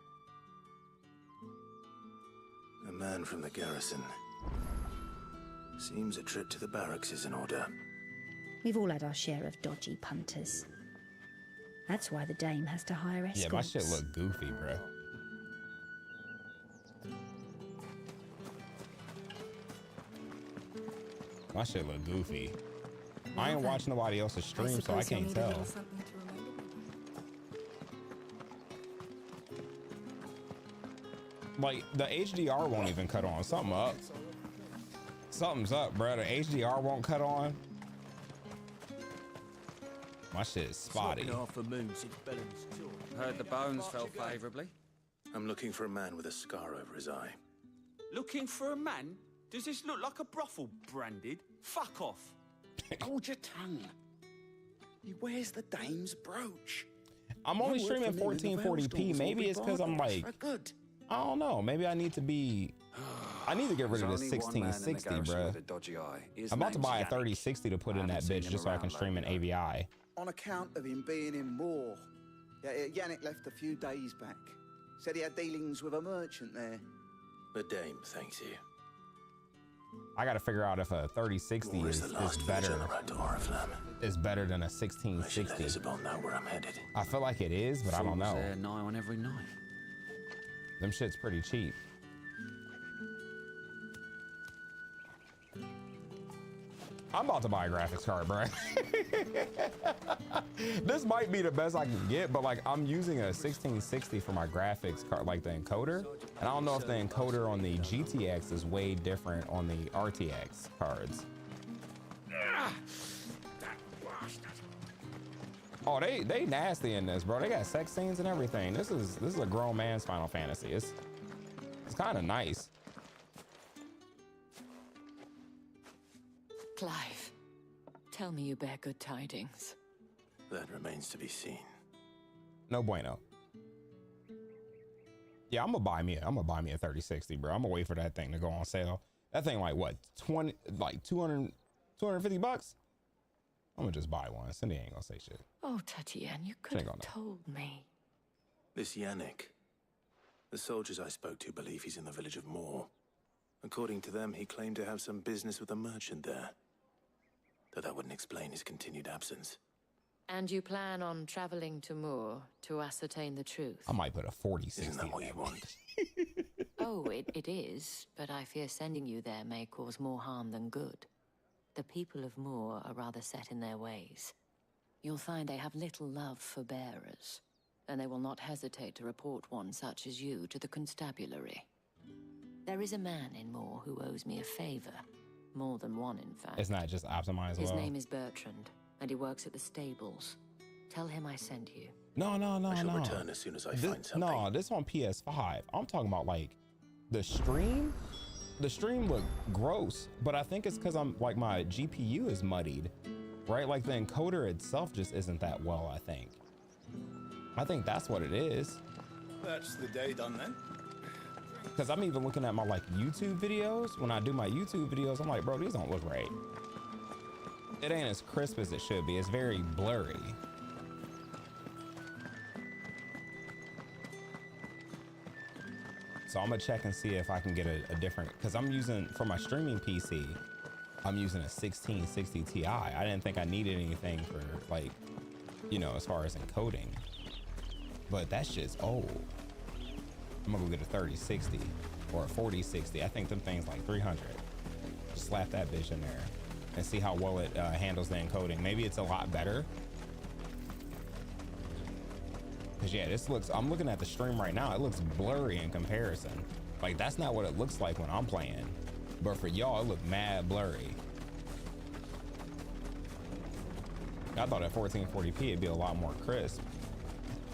A man from the garrison. Seems a trip to the barracks is in order. We've all had our share of dodgy punters. That's why the dame has to hire escorts. Yeah, my shit look goofy, bro. My shit look goofy. I ain't watching nobody else's stream, so I can't tell. Like, the HDR won't even cut on. Something up. Something's up, bro. The HDR won't cut on. My shit is spotty. Heard the bones fell favourably. I'm looking for a man with a scar over his eye. Looking for a man? Does this look like a brothel branded? Fuck off. Hold your tongue. He wears the dame's brooch. I'm only You work streaming for me with the 1440p. Veilstones, Maybe all it's because I'm regardless. like, For good. I don't know. Maybe I need to be. I need to get rid of the There's only one man in the 1660, garrison bruh. with a dodgy eye. His I'm about to name's buy a Yannick. 3060 to put in I that haven't seen bitch him just so I can around stream in lately, AVI. On account of him being in war. Yeah, Yannick left a few days back. Said he had dealings with a merchant there. The dame thanks you. I got to figure out if a 3060 War is the last better. village on the road to Oriflamme. Is better than a I should let 1660. Isabel know where I'm headed. I feel like it is, but I don't know. There nigh on every night. Them shit's pretty cheap. I'm about to buy a graphics card, bro. This might be the best I can get, but like I'm using a 1660 for my graphics card, like the encoder. And I don't know if the encoder on the GTX is way different on the RTX cards. Oh, they nasty in this, bro. They got sex scenes and everything. This is a grown man's Final Fantasy. It's kind of nice. Clive, tell me you bear good tidings. That remains to be seen. No bueno. Yeah, I'm gonna buy me a 3060, bro. I'm gonna wait for that thing to go on sale. That thing like what, 200, 250 bucks? I'm gonna just buy one. Cindy ain't gonna say shit. Oh, Tatienne, you could have told me. This Yannick. The soldiers I spoke to believe he's in the village of Moor. According to them, he claimed to have some business with a merchant there. Though that wouldn't explain his continued absence. And you plan on traveling to Moor to ascertain the truth? I might put a 40-60. Isn't that what you want? Oh, it is, but I fear sending you there may cause more harm than good. The people of Moor are rather set in their ways. You'll find they have little love for bearers, and they will not hesitate to report one such as you to the constabulary. There is a man in Moor who owes me a favor. More than one, in fact. It's not just optimized His well. name is Bertrand, and he works at the stables. Tell him I sent you. No. I shall return as soon as I find something. No, this on PS5. I'm talking about like the stream. The stream looked gross, but I think it's because I'm like my GPU is muddied, right? Like the encoder itself just isn't that well. I think that's what it is. That's the day done then. Because I'm even looking at my like YouTube videos. When I do my YouTube videos, I'm like, bro, these don't look right. It ain't as crisp as it should be. It's very blurry. So I'm gonna check and see if I can get a different, because I'm using, for my streaming PC, I'm using a 1660 Ti. I didn't think I needed anything for like, you know, as far as encoding. But that shit's old. I'm gonna go get a 3060 or a 4060. I think them things like 300. Just slap that bitch in there and see how well it handles the encoding. Maybe it's a lot better. Cause yeah, this looks, I'm looking at the stream right now. It looks blurry in comparison. Like that's not what it looks like when I'm playing. But for y'all, it looked mad blurry. I thought at 1440p it'd be a lot more crisp.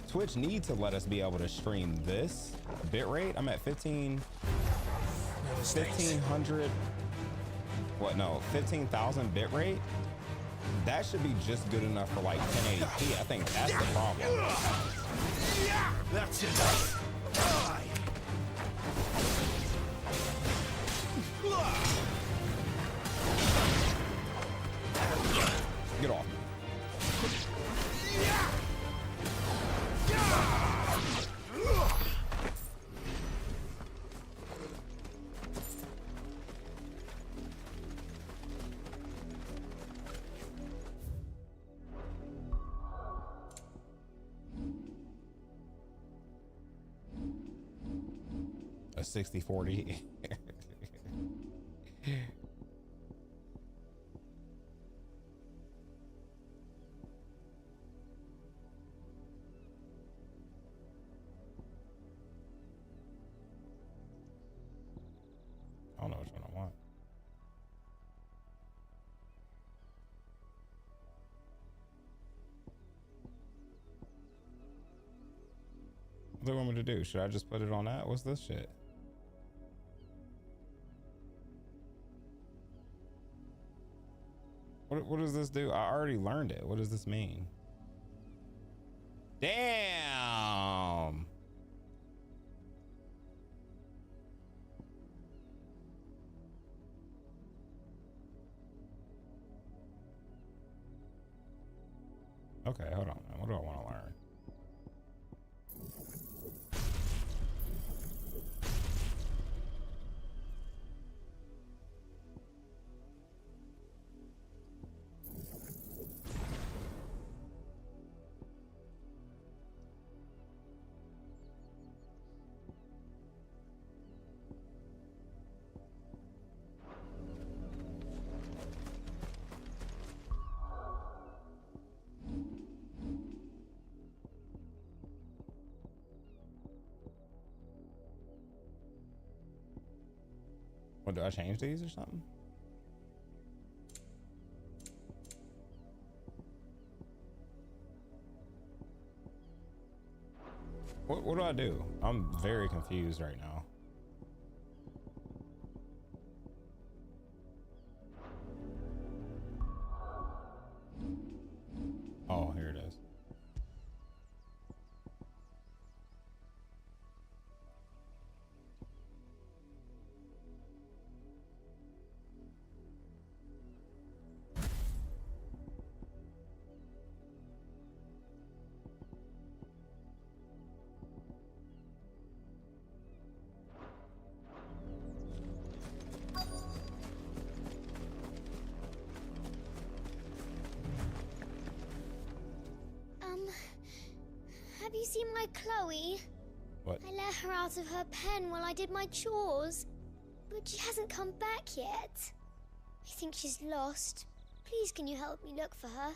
Twitch needs to let us be able to stream this bitrate. I'm at 1500. What? No, 15,000 bitrate. That should be just good enough for like 1080p. I think that's the problem. That's it. Get off. A 60-40. I don't know which one I want. What do you want me to do? Should I just put it on that? What's this shit? What does this do? I already learned it. What does this mean? Damn. Okay, hold on, man. What do I want to learn? What, do I change these or something? What do I do? I'm very confused right now. Oh, here it is. Have you seen my Chloe? What? I let her out of her pen while I did my chores. But she hasn't come back yet. I think she's lost. Please, can you help me look for her?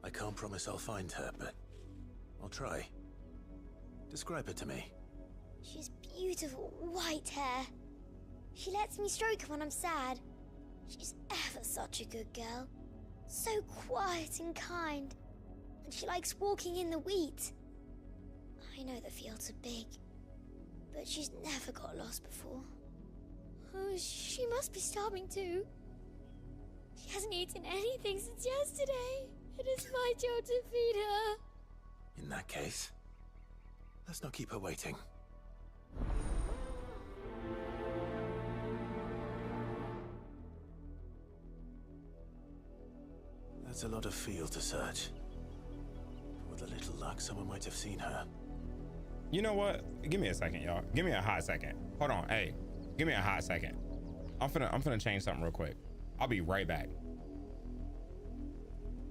I can't promise I'll find her, but I'll try. Describe her to me. She's beautiful white hair. She lets me stroke her when I'm sad. She's ever such a good girl. So quiet and kind. And she likes walking in the wheat. I know the fields are big, but she's never got lost before. Oh, she must be starving too. She hasn't eaten anything since yesterday. It is my job to feed her. In that case, let's not keep her waiting. That's a lot of field to search. With a little luck, someone might have seen her. You know what? Give me a second, y'all. Give me a hot second. Hold on. Hey, give me a hot second. I'm finna change something real quick. I'll be right back.